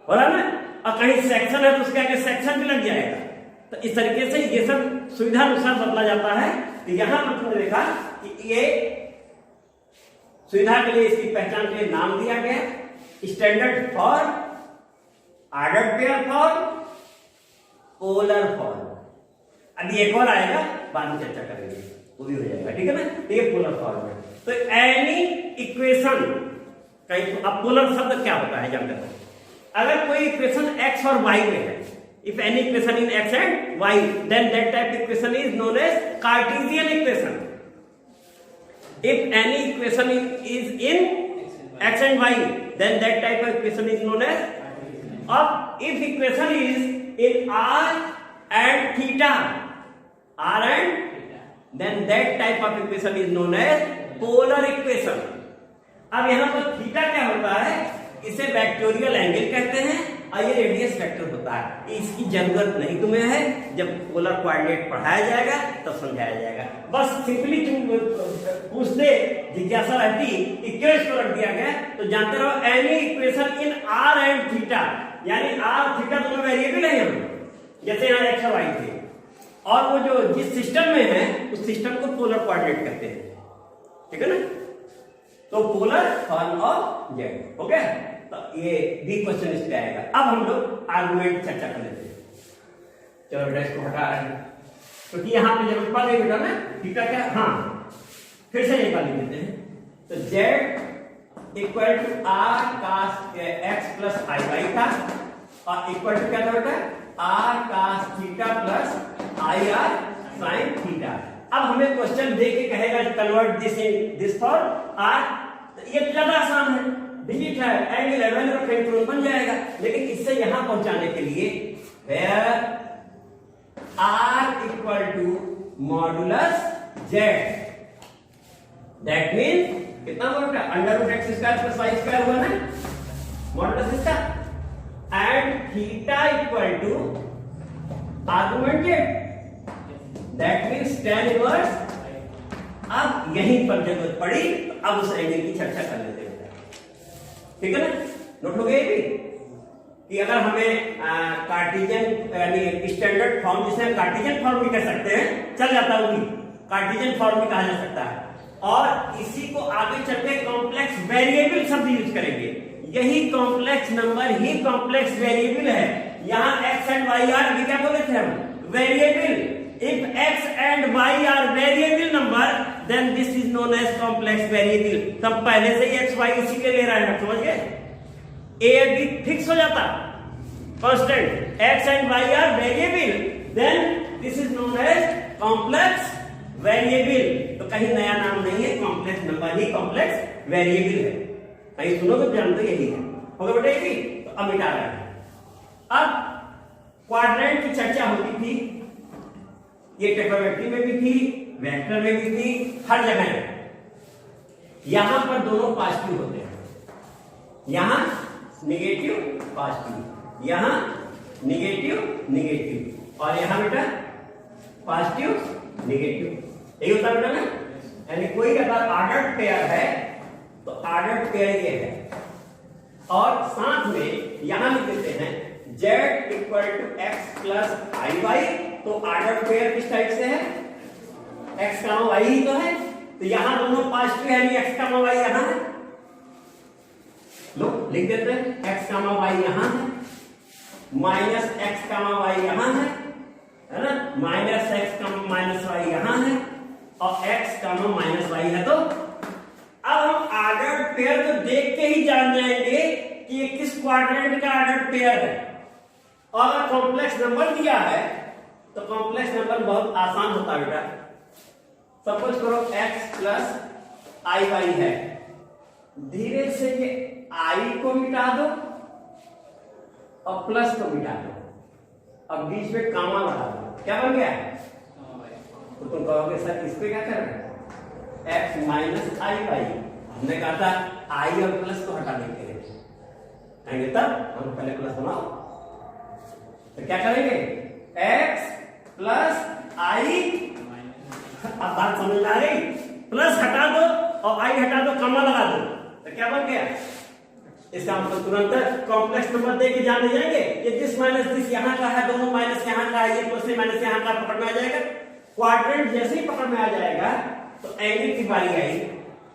हो रहा ना, और कहीं सेक्शन है तो उसके आगे सेक्शन भी लग जाएगा। तो इस तरीके से ये सब सुविधा अनुसार बदला जाता है। तो यहां पर तुमने देखा कि ये सुविधा के लिए इसकी पहचान के लिए नाम दिया गया standard form, ordered pair form, polar form. अभी एक और आएगा, बाद में चर्चा करेंगे, वो भी हो जाएगा, ठीक है ना। तो ये पोलर फॉर्म है। तो एनी इक्वेशन, कहीं अब पोलर शब्द क्या होता है जानते हो? अगर कोई इक्वेशन x और y में है, if any equation in x and y, then that type equation is known as Cartesian equation. If any equation is in x and y, then that type of equation is known as, or if equation is in r and theta, then that type of equation is known as polar equation. अब यहाँ पर theta क्या होता है? इसे vectorial angle कहते हैं और ये रेडियस वेक्टर होता है। इसकी जरूरत नहीं तुम्हें है, जब पोलर कोऑर्डिनेट पढ़ाया जाएगा तब समझाया जाएगा। बस सिंपली तुम पूछते जिज्ञासा रहती कि क्यों इसको रख दिया गया, तो जानते रहो any equation in are and theta, यानी आर थीटा दोनों वेरिएबल है यहाँ, जैसे यहाँ एक्स और वाई थे, और वो जो जिस सिस्टम में है उस सिस्टम को पोलर कोऑर्डिनेट कहते हैं, ठीक है ना। तो polar form of Z, okay. तो ये भी क्वेश्चन इस पे आएगा। अब हम लोग आर्गुमेंट चर्चा कर लेते हैं। चलो बेटा इसको हटा रहे हैं क्योंकि यहाँ पे जरूरत पड़ गई बेटा ना थीटा क्या, हाँ फिर से निकाल लेते हैं। तो z equal to r cos x प्लस i y था और इक्वल टू क्या था बेटा r cos theta plus i r sin theta. अब हमें क्वेश्चन दे के कहेगा convert this in this for r, ये ज्यादा आसान है, डिजिट है, एंगल है, वैल्यू रखेंगे तुरंत बन जाएगा। लेकिन इससे यहां पहुंचाने के लिए where r equal to modulus z, that means कितना होगा under root x square plus y square हुआ ना मॉडुलस इसका, and theta equal to argumented that means tan inverse. अब यहीं पर जरूरत पड़ी तो अब उस एंगल की चर्चा कर लेते हैं, ठीक है ना। नोट हो गया भी कि अगर हमें कार्टेशियन यानी स्टैंडर्ड फॉर्म जिसे हम कार्टेशियन फॉर्म भी कह सकते हैं चल जाता है, कार्टेशियन फॉर्म भी कहा जा सकता है, और इसी को आगे चलकर कॉम्प्लेक्स वेरिएबल शब्द यूज करेंगे। यही कॉम्प्लेक्स नंबर ही कॉम्प्लेक्स वेरिएबल है। यहाँ x एंड y आर अभी क्या बोले थे हम variable. If x and y are variable number then this is known as complex variable. तब पहले से ही x y इसी के ले रहा है, समझ गए, a b फिक्स हो जाता constant, x and y are variable then this is known as complex variable. तो कहीं नया नाम नहीं है, कॉम्प्लेक्स नंबर ही कॉम्प्लेक्स वेरिएबल है। कहीं सुनोगे जानते यही है, होगा बेटा ये भी। तो अब मिटा रहा है। अब क्वाड्रेंट की चर्चा होती थी, ये ट्रिग्नोमेट्री में भी थी, वेक्टर में भी थी, हर जगह है। यहां पर दोनों पॉजिटिव होते हैं, यहां निगेटिव पॉजिटिव, यहां निगेटिव निगेटिव, और यहां बेटा पॉजिटिव निगेटिव, यही होता बेटा ना। यानी कोई अगर ऑर्डर्ड पेयर है तो ऑर्डर्ड पेयर ये है, और साथ में यहां लिख देते हैं z equal to x plus i y. तो ऑर्डर्ड पेयर किस टाइप से है, x का y ही तो है, तो यहां दोनों पॉजिटिव है, यानी x का y यहां है, लो लिख देते हैं x का y यहां है, माइनस x का y यहां है ना, माइनस x का माइनस y यहां है, और x का माइनस y है। तो अब हम ऑर्डर्ड पेयर को देख के ही जान जाएंगे कि ये किस क्वाड्रेंट का ऑर्डर्ड पेयर है। और अगर कॉम्प्लेक्स नंबर दिया है तो कॉम्प्लेक्स नंबर बहुत आसान होता है बेटा। सपोज करो x प्लस आई वाई है, धीरे से ये i को मिटा दो और प्लस को मिटा दो, अब बीच में कामा लगा दो, क्या बन गया? तो तुम कहोगे सर इसको क्या कर रहे हैं, x माइनस आई वाई। हमने कहा था i और प्लस को हटा देंगे, तब हम पहले प्लस बनाओ, तो क्या करेंगे x प्लस आई, अब बात समझ में आ गई, प्लस हटा दो और आई हटा दो, कमा लगा दो, तो क्या बन गया? इसका मतलब तुरंत कॉम्प्लेक्स नंबर दे के जाने जाएंगे, ये दिस माइनस दिस यहाँ का है, दोनों माइनस यहाँ का है, ये प्लस माइनस यहाँ का, पकड़ में आ जाएगा। क्वाड्रेंट जैसे ही पकड़ में आ जाएगा तो एंगल की बारी आई।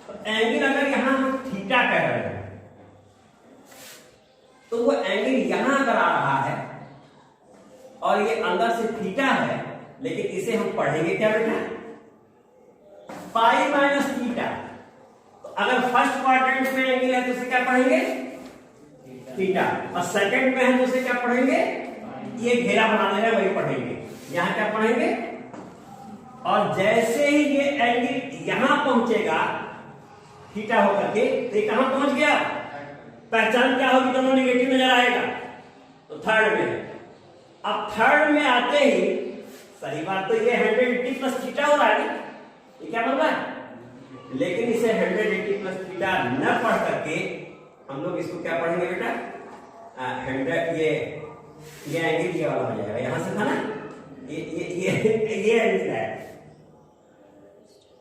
तो एंगल अगर यहां हम थीटा कह रहे हैं तो वो एंगल यहां अगर आ रहा है और ये अंदर से थीटा है, लेकिन इसे हम पढ़ेंगे क्या बेटा, पाई माइनस थीटा। तो अगर फर्स्ट क्वाड्रेंट में एंगल है तो उसे क्या पढ़ेंगे, थीटा, और सेकंड में है तो उसे क्या पढ़ेंगे, ये घेरा बना देगा वही पढ़ेंगे, यहां क्या पढ़ेंगे। और जैसे ही ये एंगल यहां पहुंचेगा थीटा होकर के, तो ये कहां पहुंच गया, पहचान क्या होगी, दोनों निगेटिव नजर आएगा, तो थर्ड में। अब थर्ड में आते ही सही बात तो ये 180 प्लस थीटा हो रहा है, ये क्या बन रहा है, लेकिन इसे 180 प्लस थीटा न पढ़ करके हम लोग इसको क्या पढ़ेंगे बेटा, 100, ये एंगल ये वाला हो जाएगा, यहां से था ना, ये एंगल है,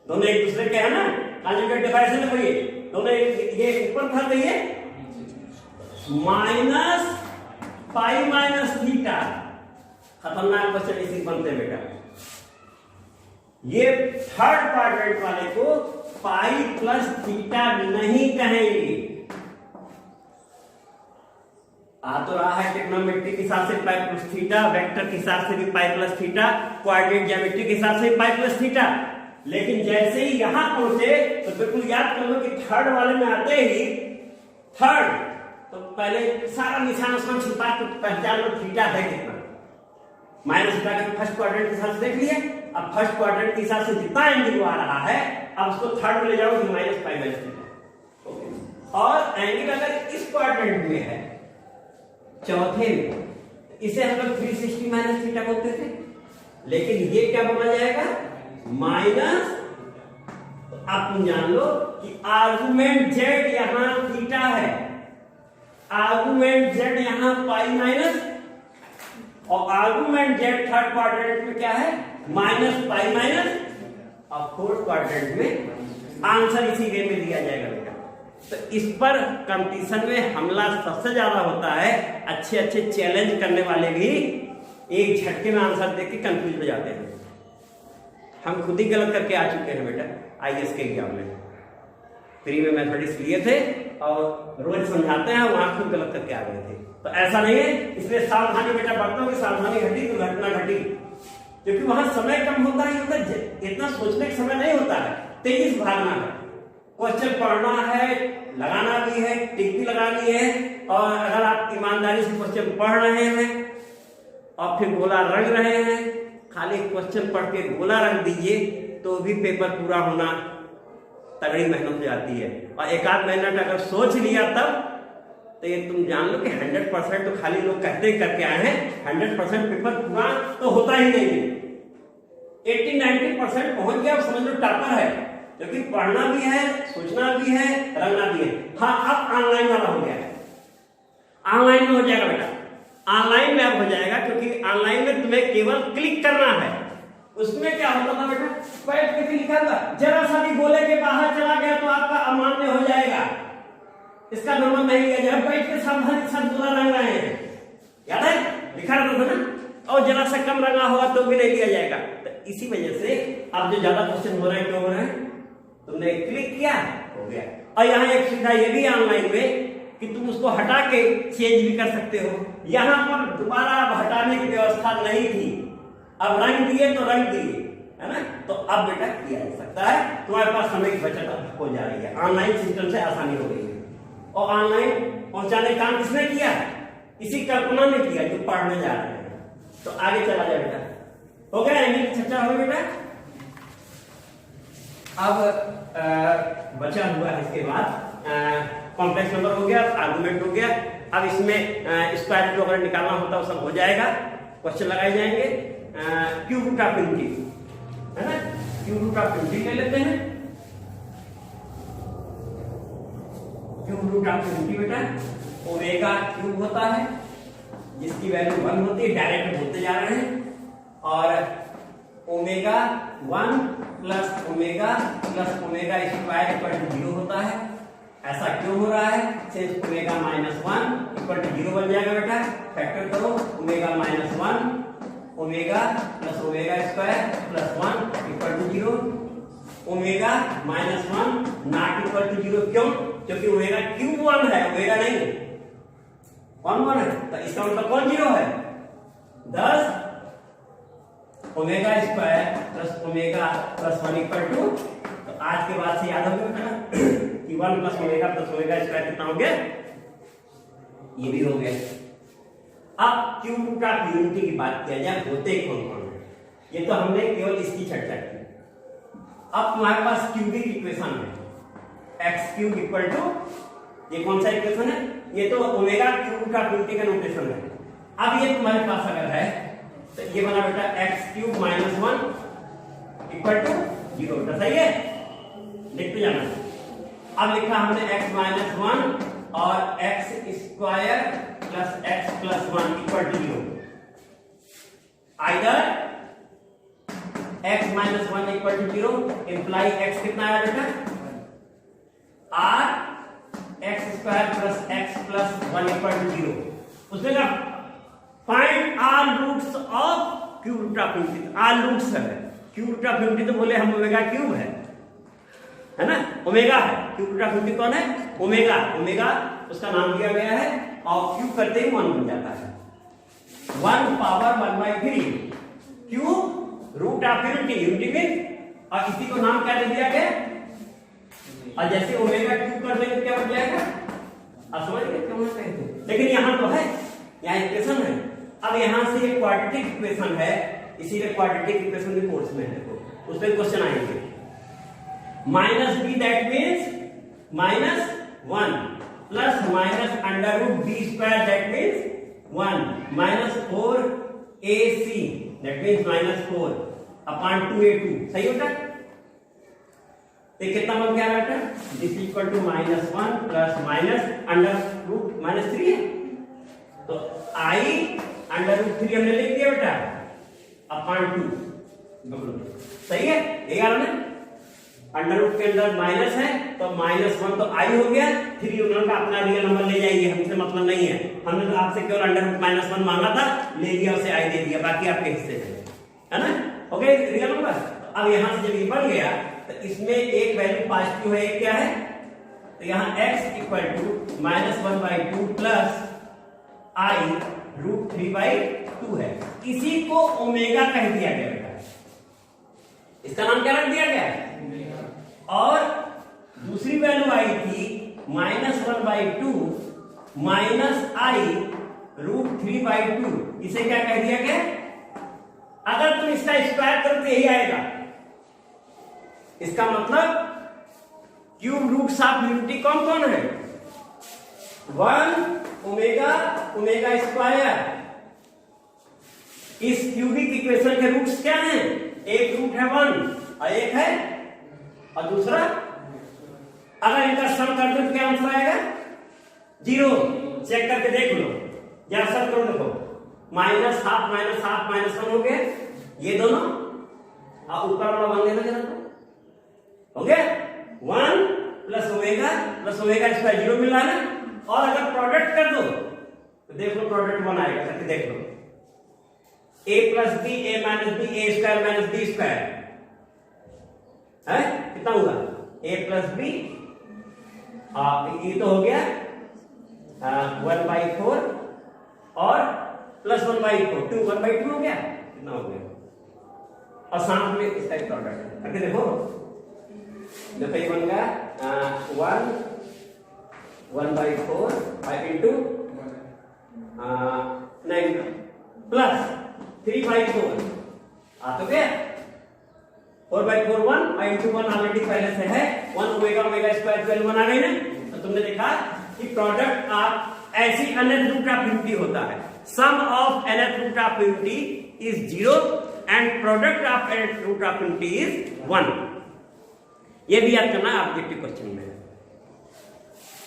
दोनों एक दूसरे के है ना, कॉन्जुगेट डिवाइजन में कोई दोनों ये ऊपर था, तो ये माइनस पाई माइनस थीटा, खतरनाक क्वेश्चन इसी बनते बेटा। ये थर्ड क्वाड्रेंट वाले को पाई प्लस थीटा नहीं कहेंगे, आ तो रहा है ट्रिग्नोमेट्री के हिसाब से पाई प्लस थीटा, वेक्टर के हिसाब से भी pi plus theta, coordinate geometry के हिसाब से भी पाई प्लस थीटा। लेकिन जैसे ही यहां पहुंचे तो बिल्कुल याद कर लो कि थर्ड वाले में आते ही थर्ड तो पहले सारा निशान उसमें छिपा के पहचान लो थीटा है कितना, माइनस थीटा के फर्स्ट क्वाड्रेंट के हिसाब से देख लिया। अब फर्स्ट क्वाड्रेंट के हिसाब से जितना एंगल आ रहा है अब उसको थर्ड में ले जाओ तो माइनस पाई माइनस थीटा। और एंगल अगर इस क्वाड्रेंट में है चौथे में, इसे हम लोग 360 माइनस थीटा बोलते थे, लेकिन ये क्या बोला जाएगा माइनस। तो आप तुम जान लो कि आर्गुमेंट जेड यहां थीटा है, आर्गुमेंट जेड यहां पाई माइनस, और आर्गुमेंट जेड थर्ड क्वाड्रेंट में क्या है माइनस पाई माइनस, और फोर्थ क्वाड्रेंट में आंसर इसी वे में दिया जाएगा बेटा। तो इस पर कंपटीशन में हमला सबसे ज्यादा होता है, अच्छे अच्छे चैलेंज करने वाले भी एक झटके में आंसर देख के कंफ्यूज हो जाते हैं। हम खुद ही गलत करके आ चुके हैं बेटा आईएएस के एग्जाम में, प्री में मैथमेटिक्स लिए थे और रोज समझाते हैं वहां खुद गलत करके आ गए थे। तो ऐसा नहीं है, इसलिए सावधानी बेटा बरतो कि सावधानी घटी तो घटना घटी, क्योंकि वहां समय कम होता है, इतना सोचने का समय नहीं होता है, तेज भागना है, क्वेश्चन पढ़ना है, लगाना भी है, टिक भी लगानी है। और अगर आप ईमानदारी से क्वेश्चन पढ़ रहे हैं और फिर गोला रंग रहे हैं, खाली क्वेश्चन पढ़ के गोला रंग दीजिए तो भी पेपर पूरा होना तगड़ी मेहनत हो जाती है। और एक आध मिनट अगर सोच लिया तब तो ये तुम जान लो कि 100% तो खाली लोग कहते करके आए हैं, 100% पेपर पूरा तो होता ही नहीं है। 80-90% पहुंच गया समझ लो टॉपर है, क्योंकि पढ़ना भी है, सोचना भी है, रंगना भी है। हाँ अब ऑनलाइन वाला हो गया है, ऑनलाइन में हो जाएगा बेटा, ऑनलाइन में अब हो जाएगा, क्योंकि ऑनलाइन में तुम्हें केवल क्लिक करना है। उसमें क्या होता था बेटा, पैड पे भी लिखा था जरा सा भी गोले के बाहर चला गया तो आपका अमान्य हो जाएगा, इसका नंबर नहीं लिया जाएगा। पैड के सावधानी के साथ गोला रंग रहे हैं, याद है लिखा रहता था ना, और जरा सा कम रंगा होगा तो भी नहीं लिया जाएगा। तो इसी वजह से अब जो ज्यादा क्वेश्चन हो रहे हैं क्यों हो रहे हैं, तुमने क्लिक किया हो गया। और यहाँ एक सुविधा ये भी ऑनलाइन में कि तुम उसको हटा के चेंज भी कर सकते हो। यहाँ पर दोबारा हटाने की व्यवस्था नहीं थी, अब रंग दिए तो रंग दिए, है ना। तो अब बेटा किया जा सकता है, तुम्हारे पास समय की बचत हो जा रही है, ऑनलाइन सिस्टम से आसानी हो गई है। और ऑनलाइन पहुंचाने का काम किसने किया, इसी कल्पना ने किया जो पढ़ने जा रहे हैं। तो आगे चला जाए बेटा, हो गया एंगल की चर्चा हो गई बेटा। अब बचा हुआ है इसके बाद कॉम्प्लेक्स नंबर हो गया, आर्गुमेंट हो गया। अब इसमें स्क्वायर रूट अगर निकालना होता है सब हो जाएगा, क्वेश्चन लगाए जाएंगे। क्यूब रूट ऑफ इनफिनिटी है ना, क्यूब रूट ऑफ इनफिनिटी ले लेते हैं। क्यूब रूट ऑफ इनफिनिटी बेटा ओमेगा क्यूब होता है, जिसकी वैल्यू 1 होती है, डायरेक्ट बोलते जा रहे हैं। और omega 1 plus omega square equal to 0 होता है। ऐसा क्यों हो रहा है, since omega minus 1 equal to 0 बन जाएगा बेटा, फैक्टर करो omega minus 1 omega plus omega square plus 1 equal to 0। Omega minus 1 not equal to 0, क्यों, क्योंकि ओमेगा क्यूब 1 है, ओमेगा नहीं 1 है, तो इसका मतलब कौन 0 है, 10 omega square plus omega plus 1 equal to. तो आज के बाद से याद हो गया कि 1 plus omega plus omega square कितना हो गया, ये भी हो गया। अब क्यूब रूट ऑफ यूनिटी की बात किया जाए, होते कौन कौन है, ये तो हमने केवल इसकी चर्चा की। अब तुम्हारे पास क्यूबिक इक्वेशन है, एक्स क्यूब इक्वल टू, ये कौन सा इक्वेशन है, ये तो omega cube root of unity का नोटेशन है। अब ये तुम्हारे पास अगर है तो ये बना बेटा x cube minus 1 equal to 0, बेटा सही है, लिखते जाना। अब लिखा हमने x माइनस 1 और x square plus x plus 1 equal to 0। Either x minus 1 equal to 0 implies x कितना आया बेटा, r x square plus x plus 1 equal to 0। उसमें क्या find all roots of cube root of unity, all roots है, cube root of unity तो बोले हम omega cube है ना, ओमेगा है, क्यूब रूट ऑफ यूनिटी कौन है, ओमेगा, ओमेगा उसका नाम दिया गया है और क्यूब करते ही 1 बन जाता है। 1 power 1/3 cube root of unity में, और इसी को नाम क्या दे दिया गया, और जैसे ओमेगा क्यूब कर देंगे क्या बन जाएगा, आप समझ गए क्यों मैं कहते हैं। लेकिन यहाँ तो है, यहाँ इक्वेशन है। अब यहाँ से एक क्वाड्रेटिक इक्वेशन है, इसीलिए क्वाड्रेटिक इक्वेशन के कोर्स में है, देखो उसमें क्वेश्चन आएंगे। Minus b that means minus 1 plus minus under root b square that means 1 minus 4ac that means minus 4 upon 2a2, सही होता है। तो कितना बन गया बेटा, this equal to -1 plus minus under root -3 है, तो आई अंडर रूट 3 हमने लिख दिया बेटा अपॉन 2, सही है। ये में अंडर रूट के अंदर माइनस है तो -1 तो आई हो गया, 3 उन्होंने अपना रियल नंबर ले जाएंगे, हमसे मतलब नहीं है, हमने तो आपसे केवल अंडर रूट -1 मांगा था, ले लिया उसे आई दे दिया, बाकी आपके हिस्से है ना, हो गया रियल नंबर। अब यहां से जब ये बन गया तो इसमें एक वैल्यू पॉजिटिव है, एक क्या है, तो यहाँ x equal to -1/2 plus i root 3/2 है, इसी को ओमेगा कह दिया गया बेटा, इसका नाम क्या रख दिया गया है। और दूसरी वैल्यू आई थी -1/2 माइनस आई रूट 3/2, इसे क्या कह दिया गया, अगर तुम इसका स्क्वायर करो तो यही आएगा, इसका मतलब क्यूब रूट्स ऑफ यूनिटी कौन कौन है, 1 ओमेगा ओमेगा स्क्वायर। इस क्यूबिक इक्वेशन के रूट्स क्या हैं, एक रूट है 1 और एक है, और दूसरा अगर इनका सम कर दो तो क्या आंसर आएगा 0, चेक करके देख लो, जरा सम करो, देखो -1/2 -1 हो गया, ये दोनों, और ऊपर वाला 1 लेना जरा, तो हो गया 1 प्लस ओमेगा स्क्वायर 0 मिल रहा है ना, और अगर प्रोडक्ट कर दो तो देख लो प्रोडक्ट 1 आएगा, करके देख लो, a plus b a minus b a square minus b square है, कितना हुआ a प्लस बी, ये तो हो गया 1/4 और प्लस 1/4 2 1/2 हो गया, कितना हो गया, और साथ में इसका एक प्रोडक्ट करके देखो, देखो ये बन गया 1/4 5 इंटू नहीं प्लस 3/4 तो क्या 4/4 1 इंटू 1 ऑलरेडी पहले से है, 1 ओमेगा ओमेगा स्क्वायर 12 1 आ गई ना, तो तुमने देखा कि प्रोडक्ट ऑफ ऐसी nth रूट ऑफ यूनिटी होता है, sum of nth root of unity is 0 and product of nth root of unity is 1। ये भी याद करना ऑब्जेक्टिव क्वेश्चन में,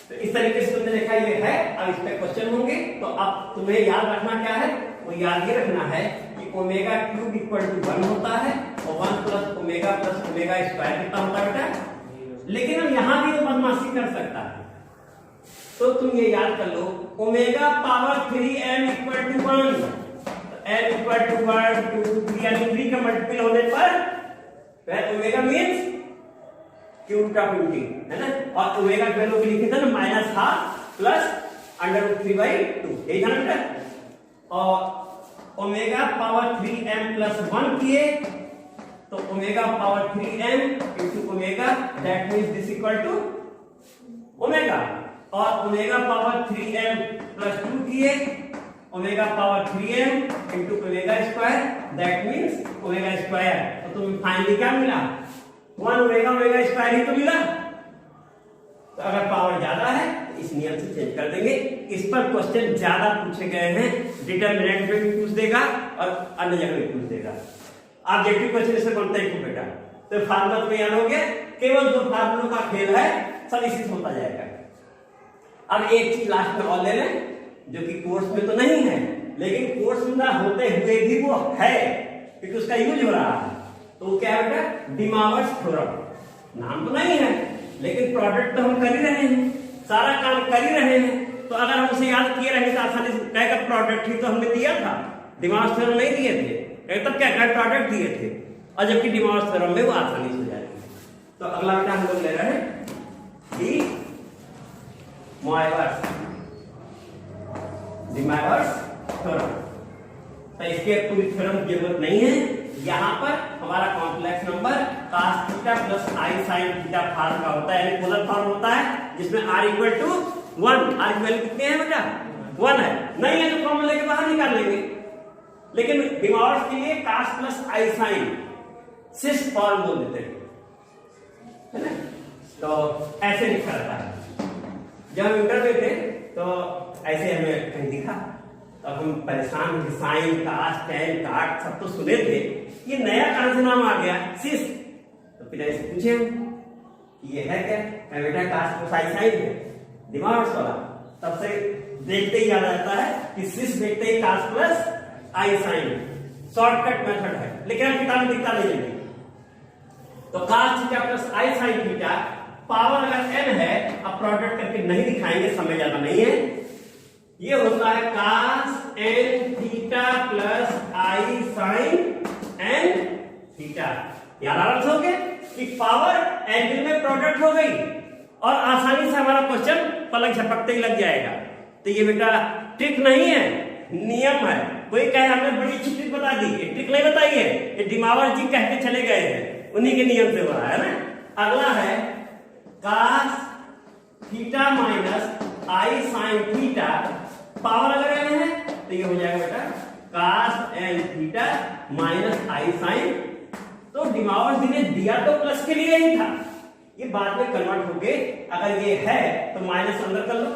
तो इस तरीके से तुमने देखा ये है। अब इस पे क्वेश्चन होंगे, तो अब तुम्हें याद रखना क्या है, वो याद ये रखना है कि ओमेगा क्यूब इक्वल टू 1 होता है, और 1 प्लस ओमेगा स्क्वायर कितना होता है बेटा, लेकिन हम यहां भी वो बदमाशी कर सकता है, तो तुम ये याद कर लो, omega power 3m equal to 1, m equal to 1 2 3 यानी 3 का मल्टीपल होने पर omega means cube root of unity है ना, और ओमेगा की वैल्यू लिखी था ना -12 प्लस अंडर रूट 3/2, यही था ना बेटा, और ओमेगा पावर 3m प्लस 1 किए तो omega power 3m into omega that means this equal to omega, और ओमेगा पावर 3m प्लस 2 किए omega power 3m into omega square that means omega square, तो तुम्हें फाइनली क्या मिला 1 ओमेगा स्क्वायर ही तो मिला। तो अगर पावर ज्यादा है तो इस नियम से चेंज कर देंगे। इस पर क्वेश्चन ज्यादा पूछे गए हैं, डिटरमिनेंट में भी पूछ देगा और अन्य जगह भी पूछ देगा। ऑब्जेक्टिव क्वेश्चन इसमें बनता है बेटा, तो फार्मूला तुम्हें याद हो गया, केवल 2 फार्मूलों का खेल है, सब इसी से होता जाएगा। अब एक चीज लास्ट में और ले लें जो कि कोर्स में तो नहीं है, लेकिन कोर्स में ना होते हुए भी वो है क्योंकि उसका यूज हो रहा है, तो क्या है बेटा डी मॉर्गन्स थ्योरम, नाम तो नहीं है लेकिन प्रोडक्ट तो हम कर ही रहे हैं, सारा काम कर ही रहे हैं, तो अगर हम उसे याद किए रहे तो आसानी से कहेगा प्रोडक्ट ही तो हमने दिया था, डी मॉर्गन्स थ्योरम नहीं दिए थे, तब क्या कहे प्रोडक्ट दिए थे, और जबकि डी मॉर्गन्स थ्योरम में वो आसानी से हो जाएगी। तो अगला बेटा हम लोग ले रहे हैं डी मॉर्गन्स डिमॉर्गन थ्योरम। तो इसके पूरी थ्योरम की जरूरत नहीं है। यहाँ पर हमारा complex number cos theta plus i sin theta form का होता है, यानी पोलर फॉर्म होता है जिसमें r इक्वल टू 1। r की वैल्यू कितनी है बेटा? 1 है। नहीं है तो फॉर्मूले के बाहर निकाल लेंगे। लेकिन डिमॉर्गन के लिए cos plus i sin cis form बोल देते हैं, है ना? तो ऐसे लिखा रहता है। जब हम इंटर में थे तो ऐसे हमें कहीं दिखा, तब हम परेशान थे। साइन, कास, टैन, काट सब तो सुने थे, ये नया कहां से नाम आ गया सिस। तो फिर ऐसे पूछे हम कि ये है क्या? बेटा कास को साइन साइन है डिमॉर्गन वाला। तब से देखते ही याद आता है कि सिस देखते ही कास plus i sign shortcut method है, लेकिन हम किताब में दिखता नहीं है। तो cos theta plus i sin theta power अगर n है, अब प्रोडक्ट करके नहीं दिखाएंगे, समय ज्यादा नहीं है। ये होता है cos n theta plus i sin n theta. याद आ रहा हो गया कि पावर एंगल में प्रोडक्ट हो गई और आसानी से हमारा क्वेश्चन पलक झपकते ही लग जाएगा। तो ये बेटा ट्रिक नहीं है, नियम है। कोई कहे हमने बड़ी अच्छी ट्रिक बता दी, ये ट्रिक नहीं बताई है, ये डिमॉर्गन जी कह के चले गए हैं, उन्हीं के नियम से हो रहा है ना। अगला है cos theta minus i sin theta, power अगर n है तो ये हो जाएगा बेटा cos n theta minus i sin। तो डिमॉर्गन जी ने दिया तो प्लस के लिए ही था, ये बाद में कन्वर्ट होके अगर ये है तो माइनस अंदर कर लो,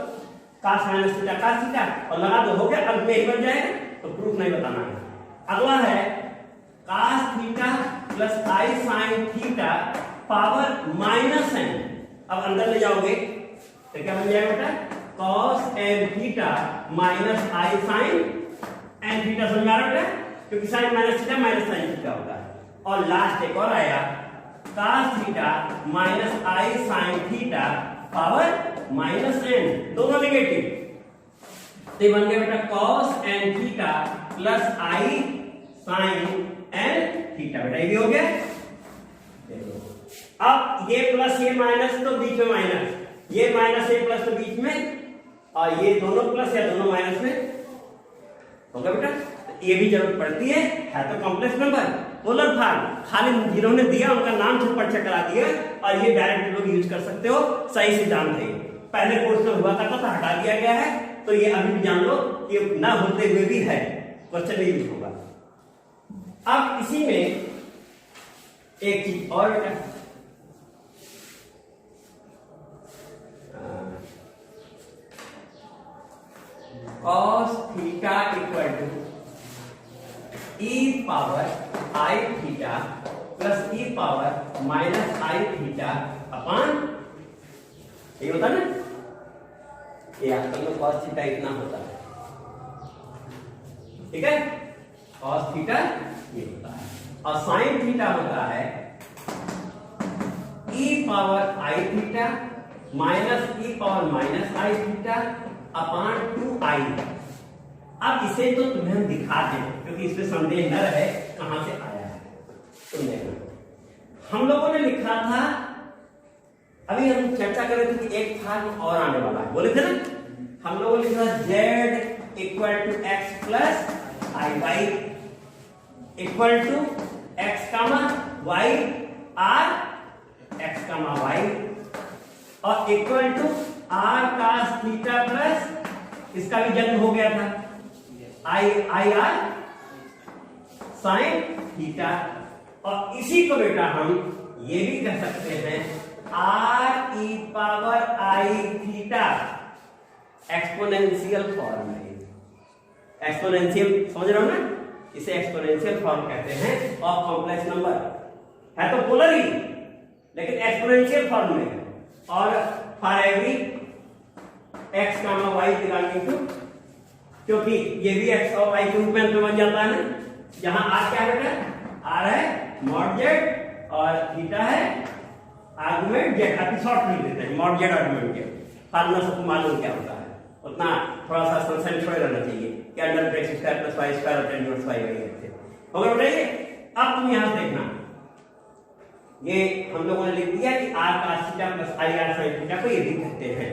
cos minus theta cos theta और लगा दो, हो गया, अंत में ही बन जाएगा। तो प्रूफ नहीं बताना है। अगला है cos theta plus i sin theta power minus n। अब अंदर ले जाओगे तो क्या बन जाएगा बेटा? cos n theta minus i sin n theta. समझ आ रहा बेटा? क्योंकि sin minus theta minus sin theta होता है। और लास्ट एक और आया cos theta minus i sin theta power minus n, दोनों नेगेटिव। तो ये बन गया बेटा cos n theta plus i sin n theta. बेटा ये भी हो गया। अब ये प्लस ये माइनस तो बीच में माइनस, ये माइनस ये प्लस तो बीच में, और ये दोनों प्लस या दोनों माइनस में होगा बेटा। तो ये भी जरूरत पड़ती है तो कॉम्प्लेक्स नंबर पोलर फॉर्म खाली जिन्होंने दिया उनका नाम से परिचय करा दिया, और ये डायरेक्ट लोग यूज कर सकते हो। सही सिद्धांत है, पहले कोर्स में हुआ करता था, हटा दिया गया है। तो ये अभी भी जान लो कि ना होते हुए भी है, क्वेश्चन यूज होगा। अब इसी में एक चीज और बेटा, cos theta equal to e power i theta plus e power minus i theta upon, ये होता ना, ये आजकल में cos थीटा इतना होता है, ठीक है? cos थीटा ये होता है, और sin थीटा होता है e power i theta minus e power minus i theta upon 2i। अब इसे तो तुम्हें हम दिखा दें क्योंकि इसमें संदेह न रहे कहां से आया है। तुम देखो, हम लोगों ने लिखा था, अभी हम चर्चा कर रहे थे कि एक फॉर्म और आने वाला है, बोले थे ना। हम लोगों ने लिखा z equal to x plus i y equal to x comma y r x comma y और equal to r cos theta plus, इसका भी जन्म हो गया था, आई आर साइन थीटा। और इसी को बेटा हम ये भी कह सकते हैं R E power i theta, exponential form है। एक्सपोनेंशियल समझ रहे हो ना, इसे एक्सपोनेंशियल फॉर्म कहते हैं ऑफ कॉम्प्लेक्स नंबर। है तो पोलर ही लेकिन एक्सपोनेंशियल फॉर्म में है। और for every x comma y belonging to, क्योंकि ये भी एक्स और वाई के रूप में बन जाता है ना। जहां आर क्या बेटा, आर है मॉड जेड और थीटा है आर्गुमेंट जेड। काफी शॉर्ट लिख देते हैं mod Z argument Z, formula सबको मालूम क्या होता है, उतना थोड़ा सा संशय छोड़ रहना चाहिए कि under bracket square plus y square और टेन इनवर्स वाई वही है। होगा बताइए। अब तुम यहां से देखना, ये हम लोगों ने लिख दिया कि r cos theta plus i r sine theta को ये भी कहते हैं।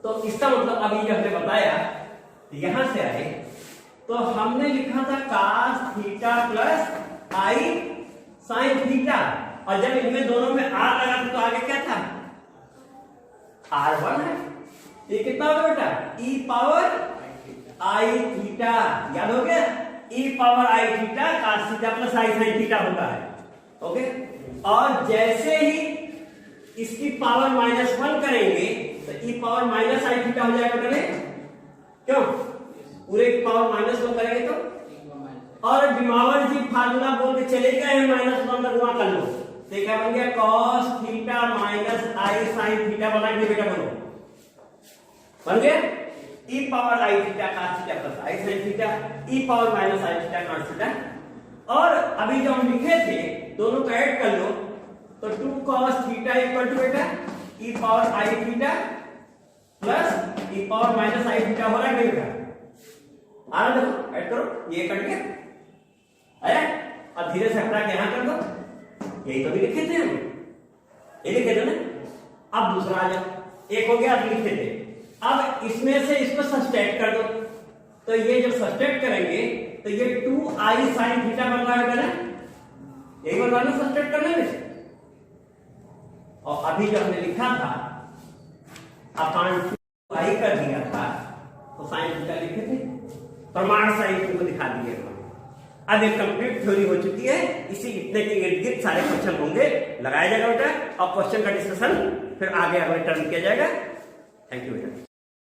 तो इसका मतलब अभी जो हमने बताया यहां से आए तो हमने लिखा था cos theta plus i sine theta, और जब इनमें दोनों में r लगा था तो आगे क्या था, r1 है। ये कितना होगा बेटा, e पावर आई थीटा, याद हो गया, e power i theta cos theta plus i sine theta होता है। ओके, और जैसे ही इसकी पावर -1 करेंगे तो e power minus i theta हो जाएगा बेटा, क्यों, पूरे की पावर -1 करेंगे तो, और डिमावर जी फार्मूला बोल के चले गए हैं, -1 लगवा कर लो, तो क्या बन गया, cos theta minus i sine theta बना के बेटा बोलो, बन गया e power i theta cos theta plus i sine theta, e power minus i theta cos theta. और अभी जो हम लिखे थे दोनों को ऐड कर लो तो 2 cos थीटा इक्वल टू बेटा e power i theta plus e power minus i theta हो रहा है बेटा, आ रहा देखो, ऐड करो, ये कट गया आया, अब धीरे से हटा के यहां कर दो, यही तो भी लिखे थे हम, ये लिखे थे ना। अब दूसरा आ जाओ, एक हो गया, अब लिखे थे, अब इसमें से इसको सब्सट्रैक्ट कर दो, तो ये जब सब्सट्रैक्ट करेंगे तो ये 2i sin थीटा बन रहा है ना, यही बन रहा है सब्सट्रैक्ट करने में। और अभी जो हमने लिखा था अपान 2i कर दिया था तो sin थीटा लिखे थे, प्रमाण साइन को दिखा दिए। अब एक कंप्लीट थ्योरी हो चुकी है, इसी इतने के इर्द गिर्द सारे क्वेश्चन होंगे, लगाया जाएगा बेटा, और क्वेश्चन का डिस्कशन फिर आगे अगले टर्म किया जाएगा। थैंक यू बेटा।